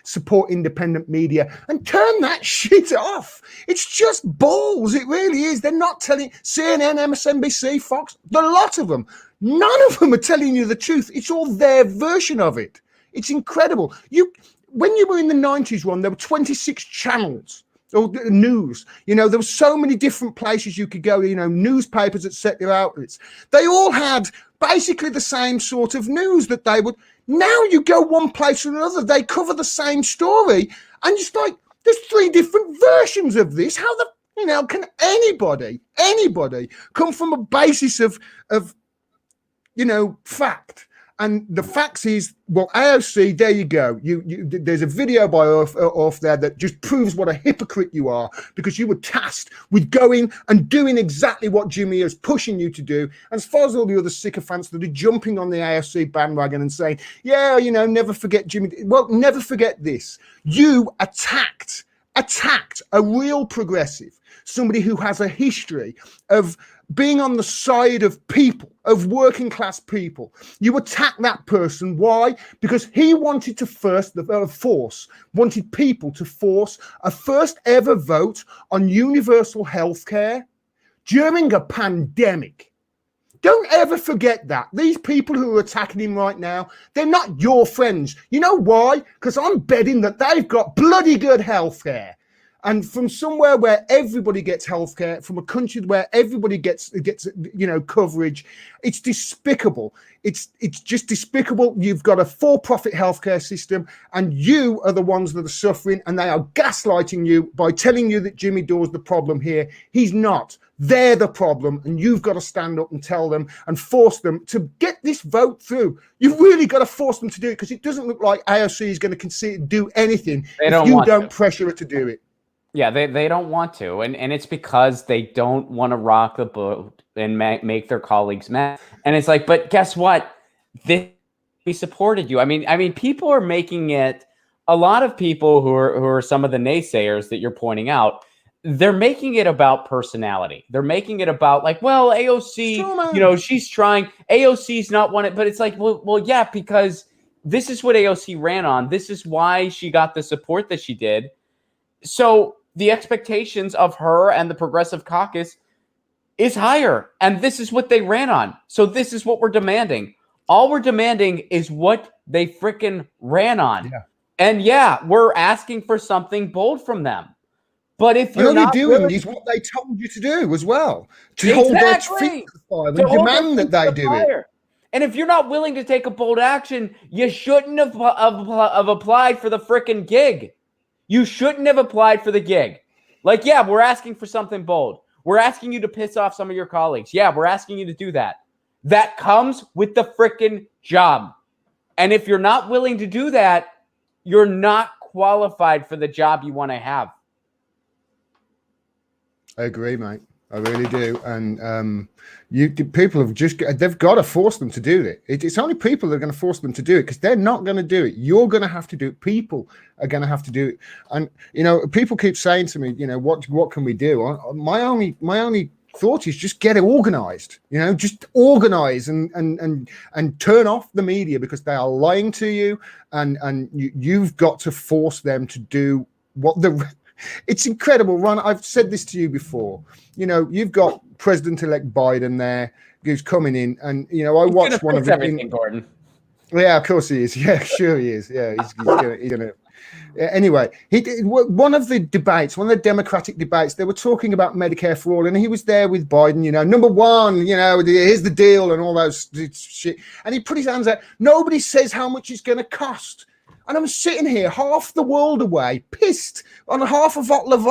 support independent media, and turn that shit off. It's just balls. It really is. They're not telling CNN, MSNBC, Fox, the lot of them. None of them are telling you the truth. It's all their version of it. It's incredible. When you were in the 90s, Ron, there were 26 channels. Or news, there were so many different places you could go, newspapers that set their outlets. They all had basically the same sort of news that they would. Now you go one place or another, they cover the same story, and it's like there's 3 different versions of this. How can anybody come from a basis of fact? And the facts is, well, AOC, there you go. There's a video by off there that just proves what a hypocrite you are, because you were tasked with going and doing exactly what Jimmy is pushing you to do. And as far as all the other sycophants that are jumping on the AOC bandwagon and saying, yeah, never forget Jimmy. Well, never forget this. You attacked a real progressive, somebody who has a history of being on the side of people, of working class people. You attack that person. Why? Because he wanted to wanted people to force a first ever vote on universal health care during a pandemic. Don't ever forget that. These people who are attacking him right now, they're not your friends. You know why? Because I'm betting that they've got bloody good health care. And from somewhere where everybody gets healthcare, from a country where everybody gets coverage, it's despicable. It's just despicable. You've got a for-profit healthcare system, and you are the ones that are suffering, and they are gaslighting you by telling you that Jimmy Dore's the problem here. He's not. They're the problem, and you've got to stand up and tell them and force them to get this vote through. You've really got to force them to do it, because it doesn't look like AOC is going to do anything if you don't pressure her to do it. Yeah, they don't want to, and it's because they don't want to rock the boat and make their colleagues mad. And it's like, but guess what? We supported you. I mean, people are making it. A lot of people who are some of the naysayers that you're pointing out, they're making it about personality. They're making it about like, well, AOC, she's trying. AOC's not one, but it's like, well, yeah, because this is what AOC ran on. This is why she got the support that she did. So the expectations of her and the Progressive Caucus is higher. And this is what they ran on. So this is what we're demanding. All we're demanding is what they freaking ran on. Yeah. And yeah, we're asking for something bold from them. But if you're not doing is what they told you to do as well. To hold their feet to the fire and demand that they do it. And if you're not willing to take a bold action, you shouldn't have applied for the freaking gig. You shouldn't have applied for the gig. Like, yeah, we're asking for something bold. We're asking you to piss off some of your colleagues. Yeah, we're asking you to do that. That comes with the freaking job. And if you're not willing to do that, you're not qualified for the job you want to have. I agree, mate. I really do. And people they've got to force them to do it. It's only people that are going to force them to do it, because they're not going to do it. You're going to have to do it. People are going to have to do it. And, people keep saying to me, what can we do? My only thought is just get it organized, just organize and turn off the media, because they are lying to you. And you've got to force them to do what it's incredible, Ron. I've said this to you before. You've got President-elect Biden there who's coming in, and I watched one of everything, Gordon. Yeah, of course he is. Yeah, sure he is. Yeah, he's gonna. Anyway, he did one of the debates, one of the Democratic debates. They were talking about Medicare for all, and he was there with Biden. Number one, here's the deal and all those shit. And he put his hands out. Nobody says how much it's going to cost. And I'm sitting here, half the world away, pissed on half a bottle of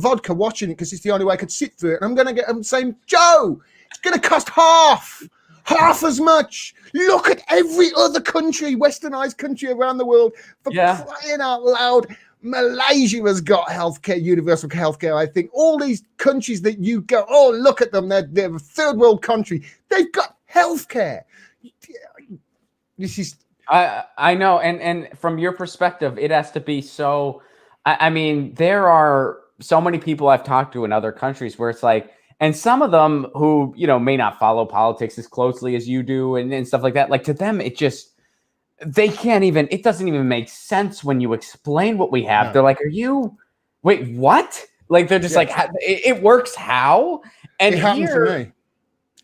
vodka, watching it, because it's the only way I could sit through it. And I'm saying, Joe, it's going to cost half as much. Look at every other country, westernized country around the world, for crying out loud. Malaysia has got healthcare, universal healthcare. I think all these countries that you go, oh, look at them. They're a third world country. They've got healthcare. This is. I know, and from your perspective, it has to be so. I mean, there are so many people I've talked to in other countries where it's like, and some of them who may not follow politics as closely as you do, and stuff like that. Like, to them, it just they can't even. It doesn't even make sense when you explain what we have. No. They're like, wait, what? Like they're just like, it works how? And it happened to me.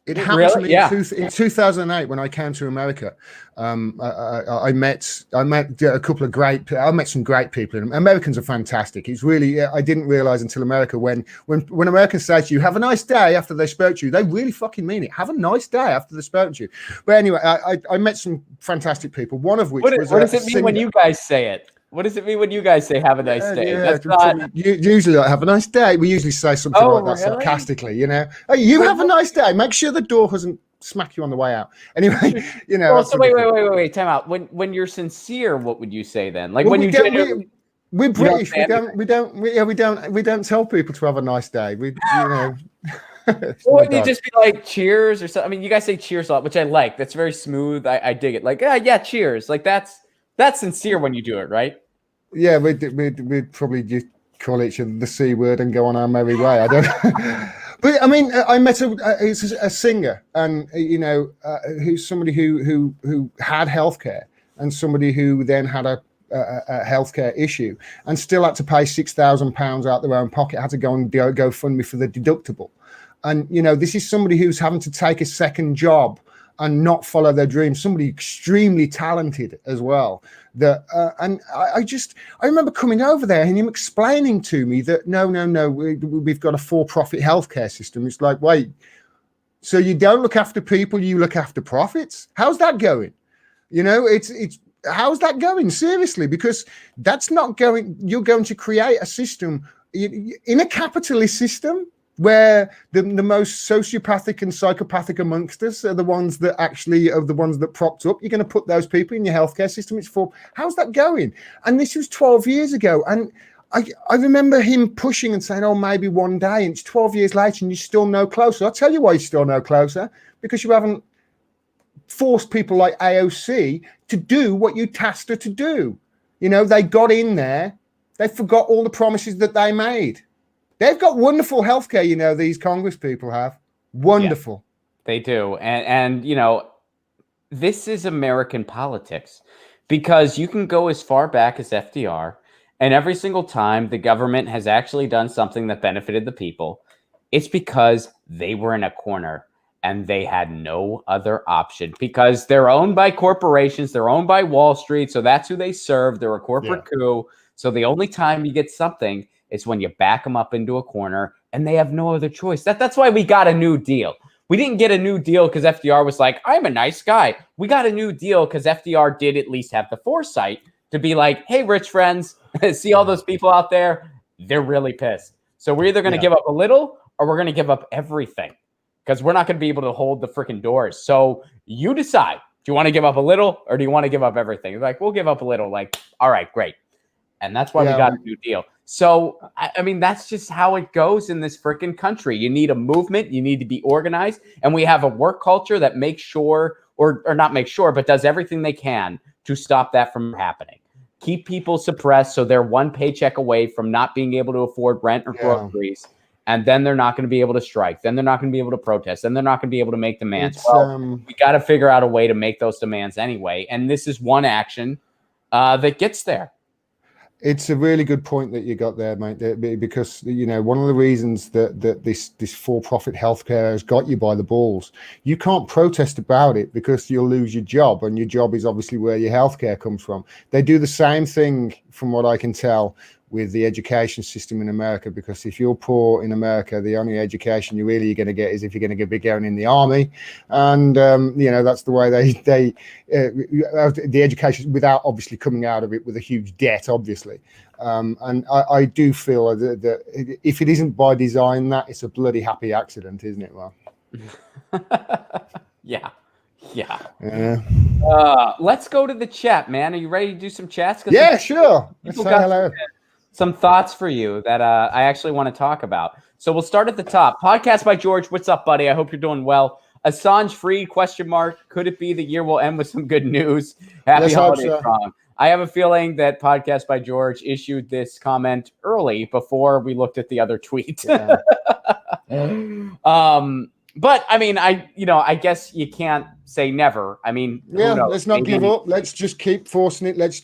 It happened to me in 2008 when I came to America. I met a couple of I met some great people. Americans are fantastic. It's really, I didn't realize until America when Americans say to you, have a nice day after they spoke to you, they really fucking mean it. Have a nice day after they spoke to you. But anyway, I met some fantastic people, one of which what was does it mean when you guys say it? What does it mean when you guys say have a nice day? That's not... Usually like, have a nice day. We usually say something like that sarcastically, you know. Hey, you have a nice day. Make sure the door doesn't smack you on the way out. Anyway, you know. Well, so wait, time out. When you're sincere, what would you say then? Like when we're British. We don't tell people to have a nice day. We wouldn't you just be like cheers or something? I mean, you guys say cheers a lot, which I like. That's very smooth. I dig it. Like, yeah, cheers. Like that's sincere when you do it, right? Yeah, we'd probably just call each other the C word and go on our merry way. I don't but I mean, I met a singer, and you know, who's somebody who had healthcare, and somebody who then had a healthcare issue and still had to pay £6,000 out their own pocket, had to go and go fund me for the deductible. And you know, this is somebody who's having to take a second job and not follow their dreams, somebody extremely talented as well. And I remember coming over there and him explaining to me that no, we've got a for-profit healthcare system. It's like, wait, so you don't look after people, you look after profits? How's that going? You know, it's how's that going? Seriously, because that's not going, you're going to create a system in a capitalist system where the most sociopathic and psychopathic amongst us are the ones that actually are the ones that propped up. You're going to put those people in your healthcare system. It's for, how's that going? And this was 12 years ago. And I remember him pushing and saying, oh, maybe one day. And it's 12 years later and you're still no closer. I'll tell you why you're still no closer. Because you haven't forced people like AOC to do what you tasked her to do. You know, they got in there. They forgot all the promises that they made. They've got wonderful healthcare, you know, these Congress people have. Wonderful. Yeah, they do. And, you know, this is American politics because you can go as far back as FDR, and every single time the government has actually done something that benefited the people, it's because they were in a corner and they had no other option because they're owned by corporations. They're owned by Wall Street. So that's who they serve. They're a corporate coup. So the only time you get something is when you back them up into a corner and they have no other choice. That's why we got a New Deal. We didn't get a New Deal because FDR was like, I'm a nice guy. We got a New Deal because FDR did at least have the foresight to be like, hey, rich friends, see all those people out there? They're really pissed. So we're either going to give up a little or we're going to give up everything because we're not going to be able to hold the freaking doors. So you decide. Do you want to give up a little or do you want to give up everything? They're like, we'll give up a little. Like, all right, great. And that's why we got a New Deal. So, I mean, that's just how it goes in this freaking country. You need a movement. You need to be organized. And we have a work culture that makes sure, or not make sure, but does everything they can to stop that from happening. Keep people suppressed so they're one paycheck away from not being able to afford rent or groceries. And then they're not going to be able to strike. Then they're not going to be able to protest. Then they're not going to be able to make demands. We got to figure out a way to make those demands anyway. And this is one action that gets there. It's a really good point that you got there, mate, because, you know, one of the reasons that this for-profit healthcare has got you by the balls, you can't protest about it because you'll lose your job, and your job is obviously where your healthcare comes from. They do the same thing, from what I can tell, with the education system in America, because if you're poor in America, the only education you're really going to get is if you're going to be going in the army. And, you know, that's the way the education, without obviously coming out of it with a huge debt, obviously. And I do feel that if it isn't by design, that it's a bloody happy accident, isn't it? Well, yeah. Let's go to the chat, man. Are you ready to do some chats? Yeah, sure. Let's say hello. Some thoughts for you that I actually want to talk about. So we'll start at the top. Podcast by George. What's up, buddy? I hope you're doing well. Assange free? ? Could it be the year will end with some good news? Happy holidays, Ron. I have a feeling that Podcast by George issued this comment early before we looked at the other tweet. Yeah. But I mean, I guess you can't say never. I mean, who Yeah, knows? let's not Maybe- give up. Let's just keep forcing it. Let's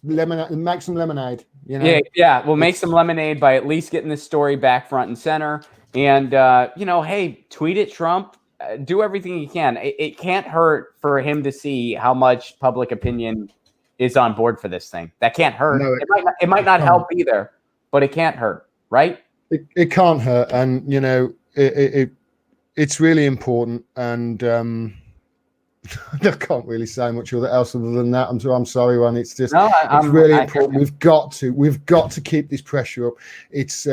lemonade, make some lemonade. You know? Yeah. We'll make some lemonade by at least getting this story back front and center. And hey, tweet at Trump. Do everything you can. It can't hurt for him to see how much public opinion is on board for this thing. That can't hurt. No, it might not help either, but it can't hurt, right? It can't hurt, and it's really important. And I can't really say much else other than that. I'm sorry, Ron. It's just it's really important. We've got to keep this pressure up. It's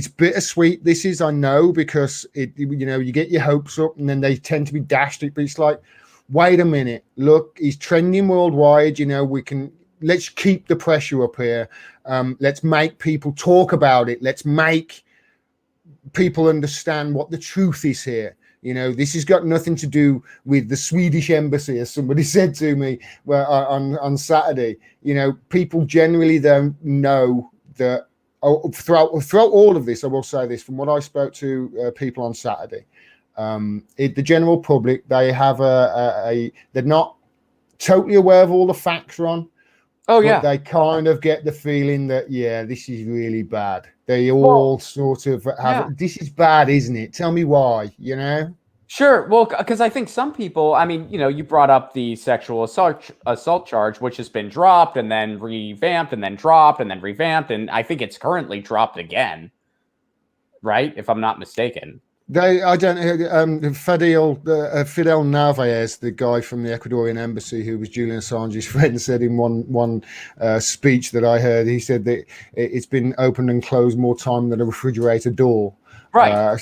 bittersweet. This is, I know, because you get your hopes up and then they tend to be dashed. But it's like, wait a minute, look, he's trending worldwide. Let's keep the pressure up here. Let's make people talk about it. Let's make people understand what the truth is here. This has got nothing to do with the Swedish embassy, as somebody said to me on Saturday. People generally don't know that. Throughout all of this, I will say this, from what I spoke to people on Saturday, the general public, they have they're not totally aware of all the facts, Ron. Oh yeah, they kind of get the feeling that this is really bad. They all sort of have this is bad, isn't it? Tell me why. Sure. Well, because I think some people. I mean, you brought up the sexual assault charge, which has been dropped and then revamped and then dropped and then revamped, and I think it's currently dropped again. Right, if I'm not mistaken. Fidel Narvaez, the guy from the Ecuadorian embassy who was Julian Assange's friend, said in one speech that I heard, he said that it's been opened and closed more time than a refrigerator door. Right. I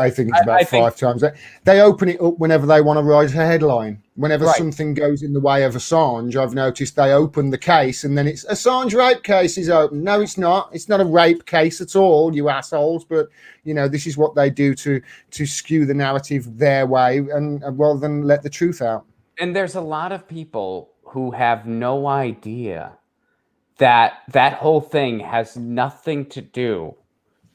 think it's about five times. They open it up whenever they want to write a headline. Whenever something goes in the way of Assange, I've noticed they open the case and then it's Assange rape case is open. No, it's not. It's not a rape case at all, you assholes. But, this is what they do to skew the narrative their way and then let the truth out. And there's a lot of people who have no idea that whole thing has nothing to do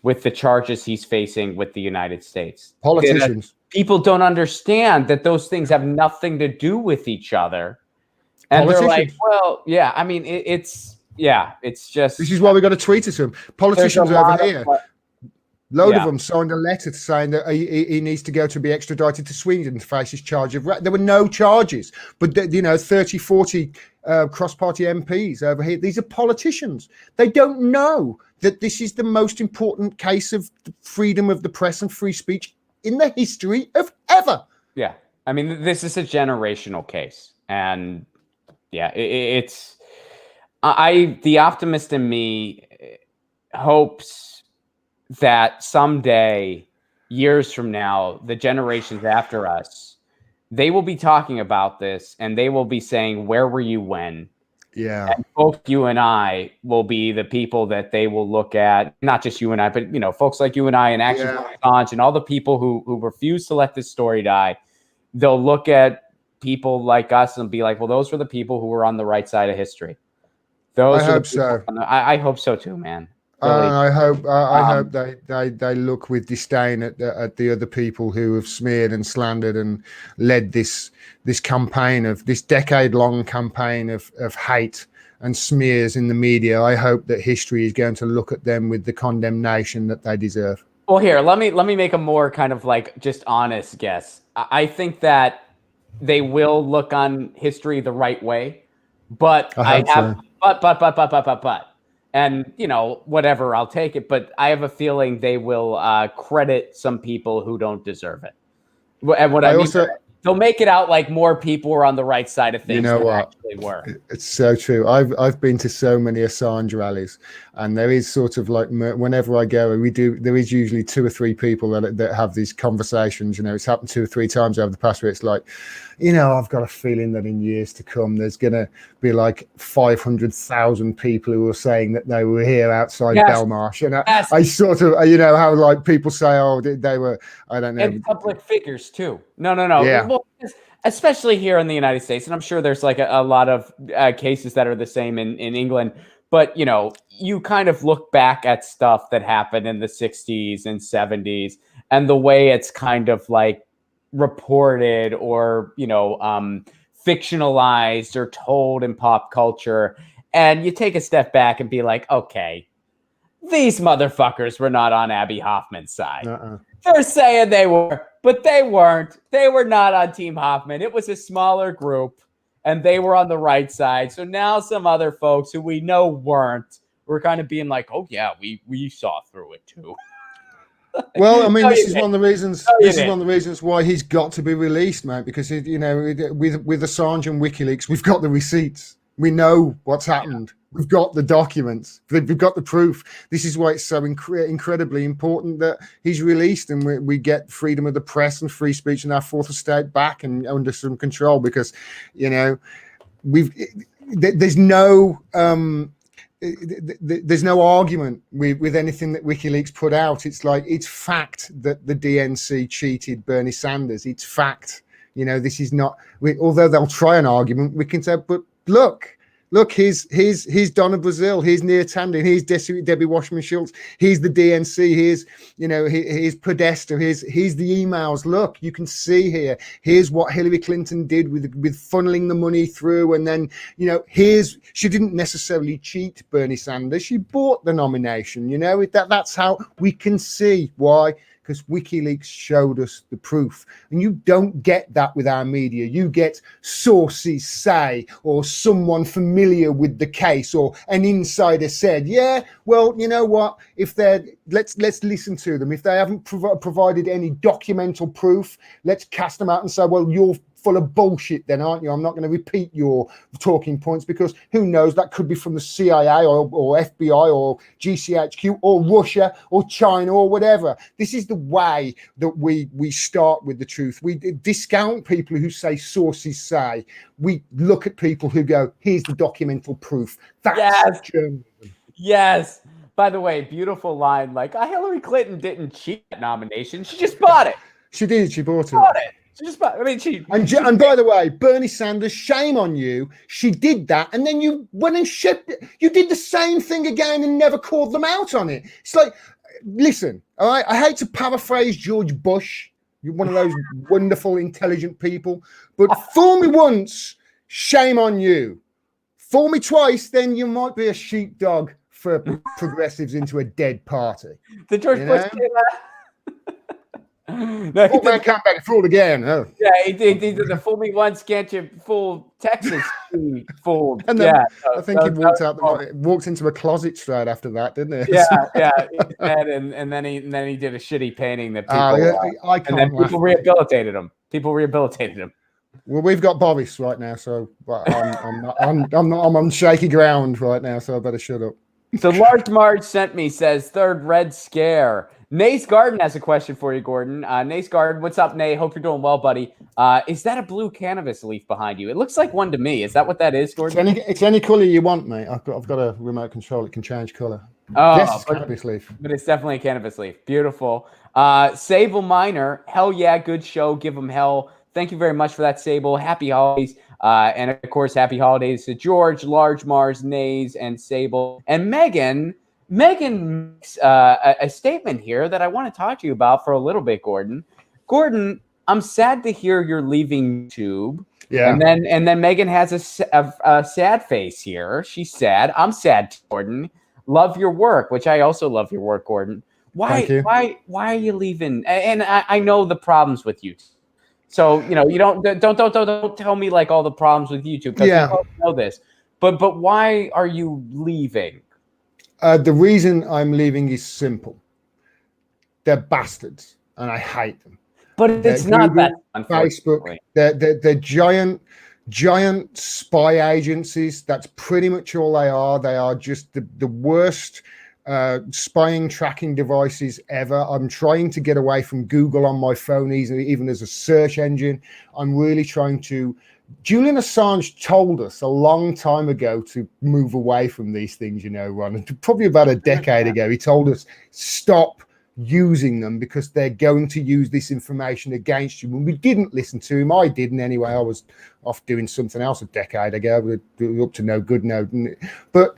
with the charges he's facing with the United States. Politicians. People don't understand that those things have nothing to do with each other. And they're like, well, yeah, I mean, it's just... This is why we got to tweet at them. Politicians over here, load of them signed a letter saying that he needs to go to be extradited to Sweden to face his charge of rape. There were no charges, but 30, 40 cross-party MPs over here, these are politicians. They don't know that this is the most important case of freedom of the press and free speech in the history of ever. Yeah. I mean, this is a generational case. And it's the optimist in me hopes that someday, years from now, the generations after us, they will be talking about this and they will be saying, where were you when? Yeah. And both you and I will be the people that they will look at, not just you and I, but, folks like you and I and Action Assange and all the people who refuse to let this story die. They'll look at people like us and be like, well, those were the people who were on the right side of history. I hope so. I hope so too, man. Really. I hope they look with disdain at the other people who have smeared and slandered and led this campaign of this decade-long campaign of hate and smears in the media. I hope that history is going to look at them with the condemnation that they deserve. Well, here, let me make a more kind of like just honest guess. I think that they will look on history the right way, but but. And, whatever, I'll take it. But I have a feeling they will credit some people who don't deserve it. And what I mean, they'll make it out like more people were on the right side of things. You know what? Actually were. It's so true. I've been to so many Assange rallies, and there is sort of like whenever I go, there is usually 2 or 3 people that have these conversations. It's happened 2 or 3 times over the past where it's like, I've got a feeling that in years to come, there's going to be like 500,000 people who are saying that they were here outside Belmarsh. And I sort of, how like people say, oh, they were, I don't know. And public figures too. No. Yeah. Well, especially here in the United States. And I'm sure there's like a lot of cases that are the same in England. But, you kind of look back at stuff that happened in the 60s and 70s. and the way it's kind of like reported or, fictionalized or told in pop culture. And you take a step back and be like, okay, these motherfuckers were not on Abby Hoffman's side. They're saying they were, but they weren't. They were not on Team Hoffman. It was a smaller group, and they were on the right side. So now some other folks who we know weren't, we're kind of being like, oh, yeah, we saw through it too. Well, I mean, this is one of the reasons. This is one of the reasons why he's got to be released, mate. Because with Assange and WikiLeaks, we've got the receipts. We know what's happened. We've got the documents. We've got the proof. This is why it's so incredibly important that he's released and we get freedom of the press and free speech and our fourth estate back and under some control. Because there's no argument with anything that WikiLeaks put out. It's like, it's fact that the DNC cheated Bernie Sanders. It's fact. This is not. Although they'll try an argument, we can say, but look, here's Donna Brazil, here's Neil Tandon, here's Debbie Washman Schultz, here's the DNC, here's Podesta, here's the emails. Look, you can see here's what Hillary Clinton did with funneling the money through, and then she didn't necessarily cheat Bernie Sanders, she bought the nomination. That's how we can see why. Because WikiLeaks showed us the proof. And you don't get that with our media. You get sources say, or someone familiar with the case, or an insider said, yeah, well, you know what? If let's listen to them. If they haven't provided any documental proof, let's cast them out and say, well, you're full of bullshit then, aren't you? I'm not going to repeat your talking points, because who knows, that could be from the CIA or FBI or GCHQ or Russia or China or whatever. This is the way that we start with the truth. We discount people who say sources say. We look at people who go, here's the documental proof. That's journalism. Yes. By the way, beautiful line. Like, Hillary Clinton didn't cheat that nomination. She just bought it. She did. She bought it. And by the way, Bernie Sanders, shame on you. She did that, and then you went and shipped it. You did the same thing again and never called them out on it. It's like, listen, all right, I hate to paraphrase George Bush. You're one of those wonderful, intelligent people. But fool me once, shame on you. Fool me twice, then you might be a sheepdog for progressives into a dead party. The George Bush did that. No, fool man can't be fooled again. Oh. Yeah, he did the fool me once, can't you fool Texas? Fooled. And then, I think he walked into a closet straight after that, didn't he? Yeah. And then he did a shitty painting that people people rehabilitated him. Well, we've got Boris right now, so I'm on shaky ground right now, so I better shut up. So Large Marge sent me, says, third Red Scare. Nace Garden has a question for you, Gordon. Nace Garden, what's up, Nay? Hope you're doing well, buddy. Is that a blue canvas leaf behind you? It looks like one to me. Is that what that is, Gordon? It's any color you want, mate. I've got a remote control. It can change color. Oh, yes, it's cannabis leaf. But it's definitely a cannabis leaf. Beautiful. Sable Minor, hell yeah, good show. Give them hell. Thank you very much for that, Sable. Happy holidays. And, of course, happy holidays to George, Large Mars, Nays, and Sable. And Megan makes a statement here that I want to talk to you about for a little bit, Gordon. Gordon, I'm sad to hear you're leaving YouTube. Yeah. And then Megan has a sad face here. She's sad. I'm sad, Gordon. Love your work, which I also love your work, Gordon. Why are you leaving? And I know the problems with YouTube. So, you don't tell me like all the problems with YouTube, because I know this. But why are you leaving? The reason I'm leaving is simple. They're bastards, and I hate them. But it's not that. Facebook, they're giant spy agencies. That's pretty much all they are. They are just the worst spying tracking devices ever. I'm trying to get away from Google on my phone, even as a search engine. I'm really trying to. Julian Assange told us a long time ago to move away from these things, Ron. Probably about a decade ago, he told us, stop using them because they're going to use this information against you. And we didn't listen to him. I didn't anyway. I was off doing something else a decade ago. We're up to no good now. But,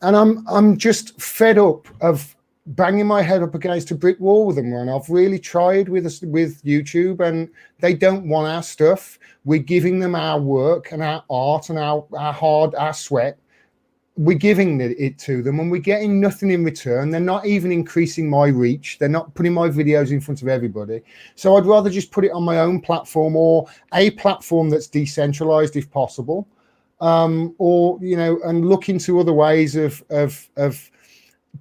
I'm just fed up of banging my head up against a brick wall with them, and I've really tried with YouTube, and they don't want our stuff. We're giving them our work and our art and our sweat. We're giving it to them, and we're getting nothing in return. They're not even increasing my reach. They're not putting my videos in front of everybody. So I'd rather just put it on my own platform, or a platform that's decentralized if possible, or, you know, and look into other ways of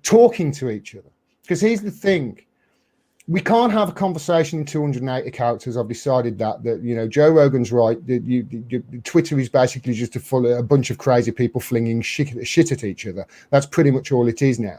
talking to each other. Because here's the thing. We can't have a conversation in 280 characters. I've decided that you know, Joe Rogan's right. Twitter is basically just a bunch of crazy people flinging shit at each other. That's pretty much all it is now.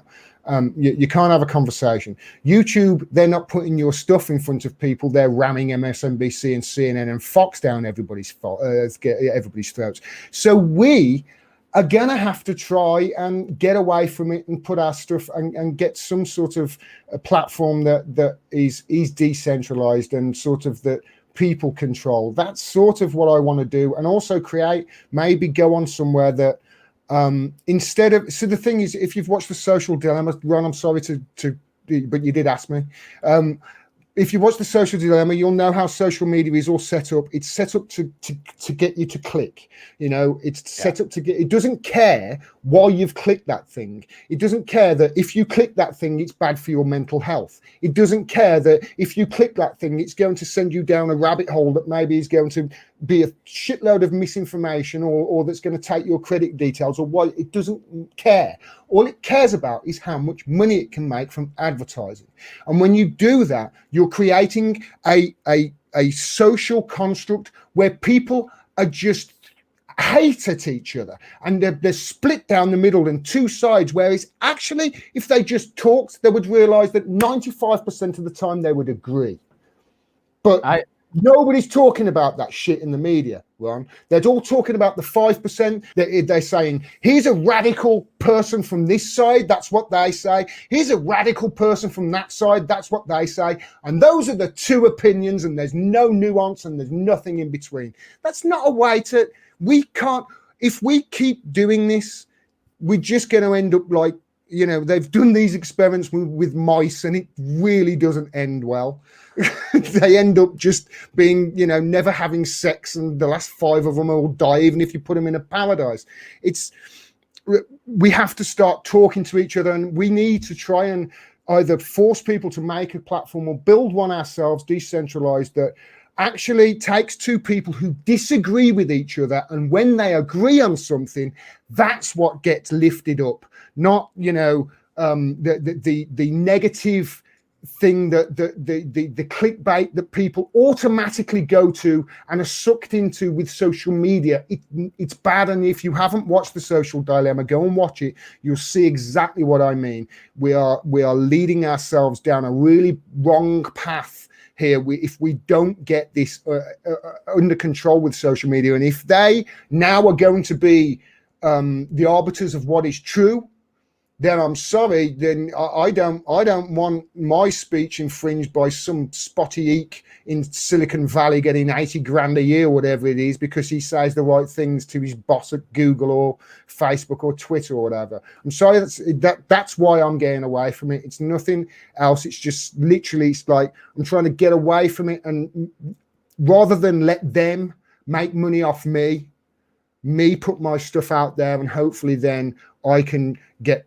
You can't have a conversation. YouTube, they're not putting your stuff in front of people. They're ramming MSNBC and CNN and Fox down everybody's throats. So we are going to have to try and get away from it and put our stuff and get some sort of a platform that is decentralized and sort of that people control. That's sort of what I want to do. And also maybe go on somewhere that instead of, so the thing is, if you've watched The Social Dilemma, Ron, I'm sorry but you did ask me. If you watch The Social Dilemma, you'll know how social media is all set up. It's set up to get you to click. You know, it's set up to get. It doesn't care why you've clicked that thing. It doesn't care that if you click that thing, it's bad for your mental health. It doesn't care that if you click that thing, it's going to send you down a rabbit hole that maybe is going to be a shitload of misinformation, or that's going to take your credit details, or what. It doesn't care. All it cares about is how much money it can make from advertising. And when you do that, you're creating a social construct where people are just hate at each other, and they're split down the middle in two sides, whereas actually if they just talked, they would realize that 95% of the time they would agree. But nobody's talking about that shit in the media, Ron. They're all talking about the 5%. They're saying, here's a radical person from this side. That's what they say. Here's a radical person from that side. That's what they say. And those are the two opinions, and there's no nuance, and there's nothing in between. That's not a way to... We can't... If we keep doing this, we're just going to end up like, you know, they've done these experiments with mice, and it really doesn't end well. They end up just being, you know, never having sex, and the last 5 of them all die, even if you put them in a paradise. We have to start talking to each other, and we need to try and either force people to make a platform or build one ourselves, decentralized, that actually takes two people who disagree with each other, and when they agree on something, that's what gets lifted up, not, you know, the negative thing, that the clickbait that people automatically go to and are sucked into with social media. It's bad. And if you haven't watched The Social Dilemma, go and watch it. You'll see exactly what I mean. We are leading ourselves down a really wrong path here. If we don't get this under control with social media, and if they now are going to be the arbiters of what is true, then I'm sorry, then I don't want my speech infringed by some spotty eek in Silicon Valley getting 80 grand a year, whatever it is, because he says the right things to his boss at Google or Facebook or Twitter or whatever. I'm sorry, that's why I'm getting away from it. It's nothing else. It's just literally, it's like I'm trying to get away from it, and rather than let them make money off me put my stuff out there, and hopefully then I can get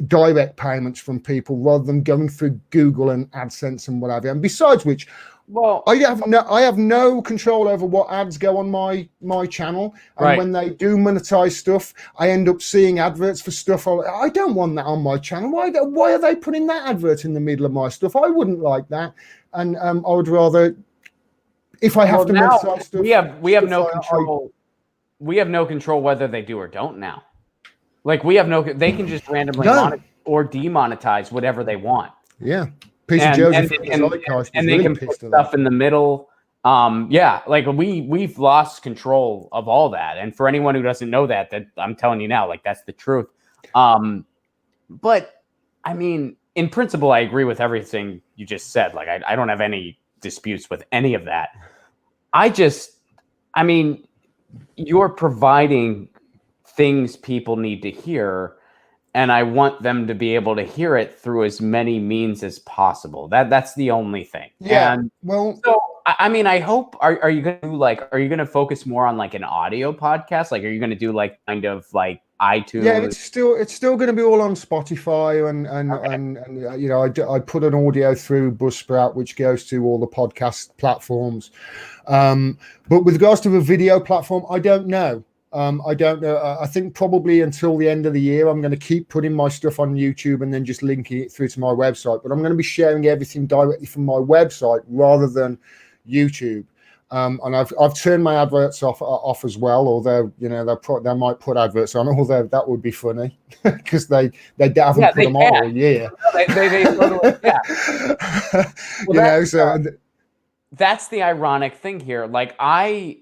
direct payments from people rather than going through Google and AdSense and whatever. And besides which, well, I have no control over what ads go on my channel. And right, when they do monetize stuff, I end up seeing adverts for stuff. I don't want that on my channel. Why are they putting that advert in the middle of my stuff? I wouldn't like that. And I would rather, if I have to monetize stuff, we have no control. We have no control whether they do or don't now. Like they can just randomly monetize or demonetize whatever they want. Yeah. And they can put stuff in the middle. Like we've lost control of all that. And for anyone who doesn't know that I'm telling you now, like that's the truth. But I mean, in principle, I agree with everything you just said. Like I don't have any disputes with any of that. I mean, you're providing things people need to hear, and I want them to be able to hear it through as many means as possible. That's the only thing. Yeah. And well, so I mean, I hope, are you going to do like, are you going to focus more on like an audio podcast? Like, are you going to do like kind of like iTunes? Yeah, it's still going to be all on Spotify and you know, I put an audio through Buzzsprout, which goes to all the podcast platforms. But with regards to a video platform, I don't know. I don't know. I think probably until the end of the year, I'm going to keep putting my stuff on YouTube and then just linking it through to my website. But I'm going to be sharing everything directly from my website rather than YouTube. And I've turned my adverts off as well. Although you know they might put adverts on. Although that would be funny because they haven't put them on all year. They totally, yeah. Well, you know, so that's the ironic thing here. Like I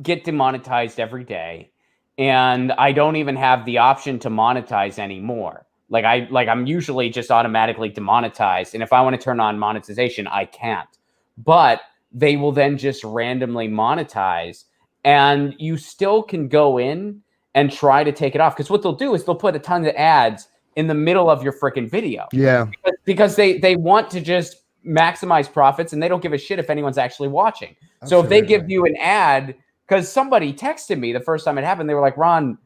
get demonetized every day, and I don't even have the option to monetize anymore. Like I'm usually just automatically demonetized, and if I want to turn on monetization, I can't. But they will then just randomly monetize, and you still can go in and try to take it off. Because what they'll do is they'll put a ton of ads in the middle of your freaking video. Yeah. Because they want to just maximize profits, and they don't give a shit if anyone's actually watching. Absolutely. So if they give you an ad, because somebody texted me the first time it happened, they were like, Ron,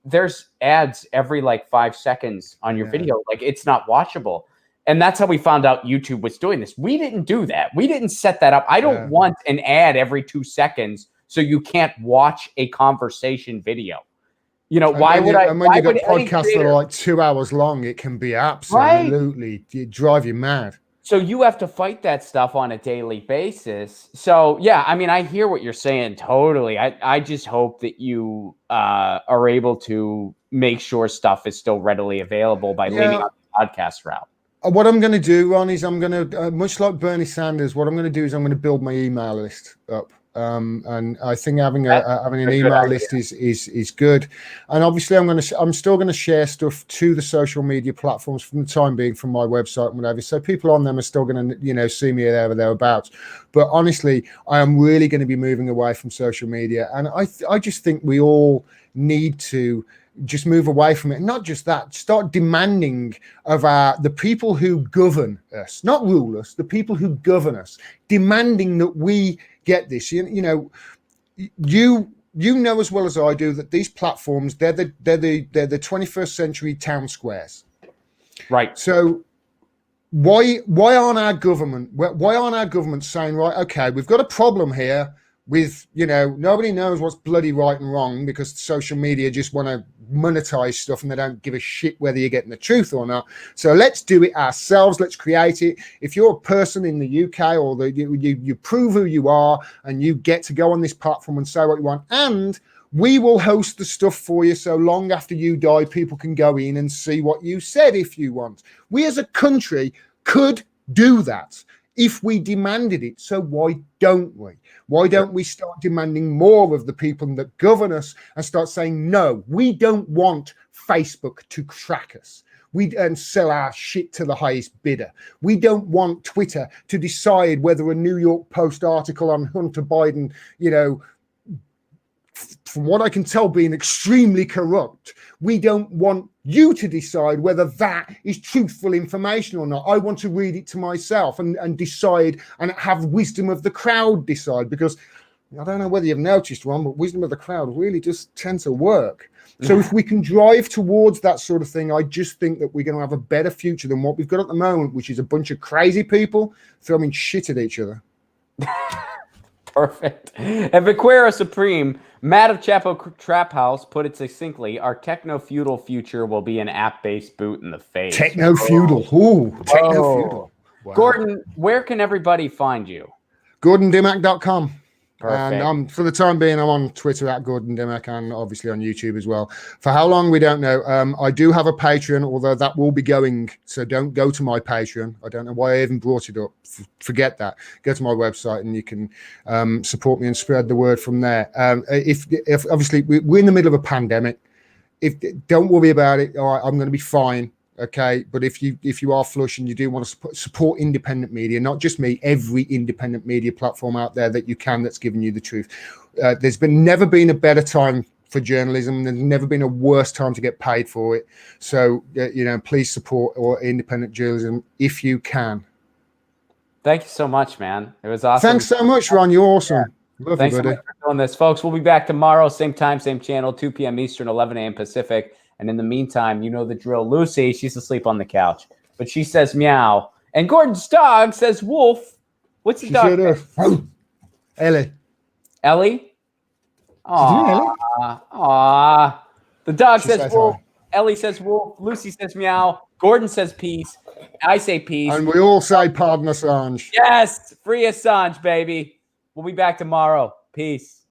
there's ads every like 5 seconds on your video. Like, it's not watchable. And that's how we found out YouTube was doing this. We didn't do that. We didn't set that up. I don't want an ad every 2 seconds so you can't watch a conversation video. You know, why would I? And when you got podcasts that are like 2 hours long, it can be absolutely drive you mad. So you have to fight that stuff on a daily basis. So, yeah, I mean, I hear what you're saying totally. I just hope that you are able to make sure stuff is still readily available by leaving on the podcast route. What I'm going to do, Ron, is I'm going to, much like Bernie Sanders, what I'm going to do is I'm going to build my email list up. And I think having an email list is good. And obviously I'm still going to share stuff to the social media platforms from the time being from my website and whatever. So people on them are still going to, you know, see me there or thereabouts. But honestly, I am really going to be moving away from social media. And I just think we all need to just move away from it. Not just that, start demanding of the people who govern us, not rule us, the people who govern us, demanding that we get this. You know, you know as well as I do that these platforms, they're the 21st century town squares. Right. So why aren't our government saying, right, okay, we've got a problem here with, you know, nobody knows what's bloody right and wrong because social media just want to monetize stuff and they don't give a shit whether you're getting the truth or not. So let's do it ourselves. Let's create it. If you're a person in the UK or you prove who you are and you get to go on this platform and say what you want, and we will host the stuff for you so long after you die, people can go in and see what you said if you want. We as a country could do that if we demanded it. So why don't we? Why don't we start demanding more of the people that govern us and start saying, no, we don't want Facebook to track us and sell our shit to the highest bidder. We don't want Twitter to decide whether a New York Post article on Hunter Biden, you know, from what I can tell, being extremely corrupt. We don't want you to decide whether that is truthful information or not. I want to read it to myself and decide and have wisdom of the crowd decide, because I don't know whether you've noticed, Ron, but wisdom of the crowd really just tends to work. So if we can drive towards that sort of thing, I just think that we're going to have a better future than what we've got at the moment, which is a bunch of crazy people throwing shit at each other. Perfect. And Vaquera Supreme, Matt of Chapo Trap House, put it succinctly: our techno-feudal future will be an app-based boot in the face. Techno-feudal. Ooh, techno-feudal. Wow. Gordon, where can everybody find you? GordonDimac.com. Perfect. And for the time being, I'm on Twitter at Gordon Dimmock and obviously on YouTube as well. For how long, we don't know. I do have a Patreon, although that will be going. So don't go to my Patreon. I don't know why I even brought it up. Forget that. Go to my website and you can support me and spread the word from there. If obviously we're in the middle of a pandemic, don't worry about it. All right, I'm going to be fine. Okay, but if you are flush and you do want to support independent media, not just me, every independent media platform out there that you can, that's giving you the truth. There's never been a better time for journalism. There's never been a worse time to get paid for it. So, please support our independent journalism if you can. Thank you so much, man. It was awesome. Thanks so much, Ron. You're awesome. Love Thanks you, so buddy. much for doing this, folks. We'll be back tomorrow, same time, same channel, 2 p.m. Eastern, 11 a.m. Pacific. And in the meantime, you know the drill. Lucy, she's asleep on the couch, but she says meow. And Gordon's dog says wolf. What's the dog? Ellie. Ellie? Aww. The dog says wolf. Ellie says wolf. Lucy says meow. Gordon says peace. I say peace. And we all say pardon Assange. Yes. Free Assange, baby. We'll be back tomorrow. Peace.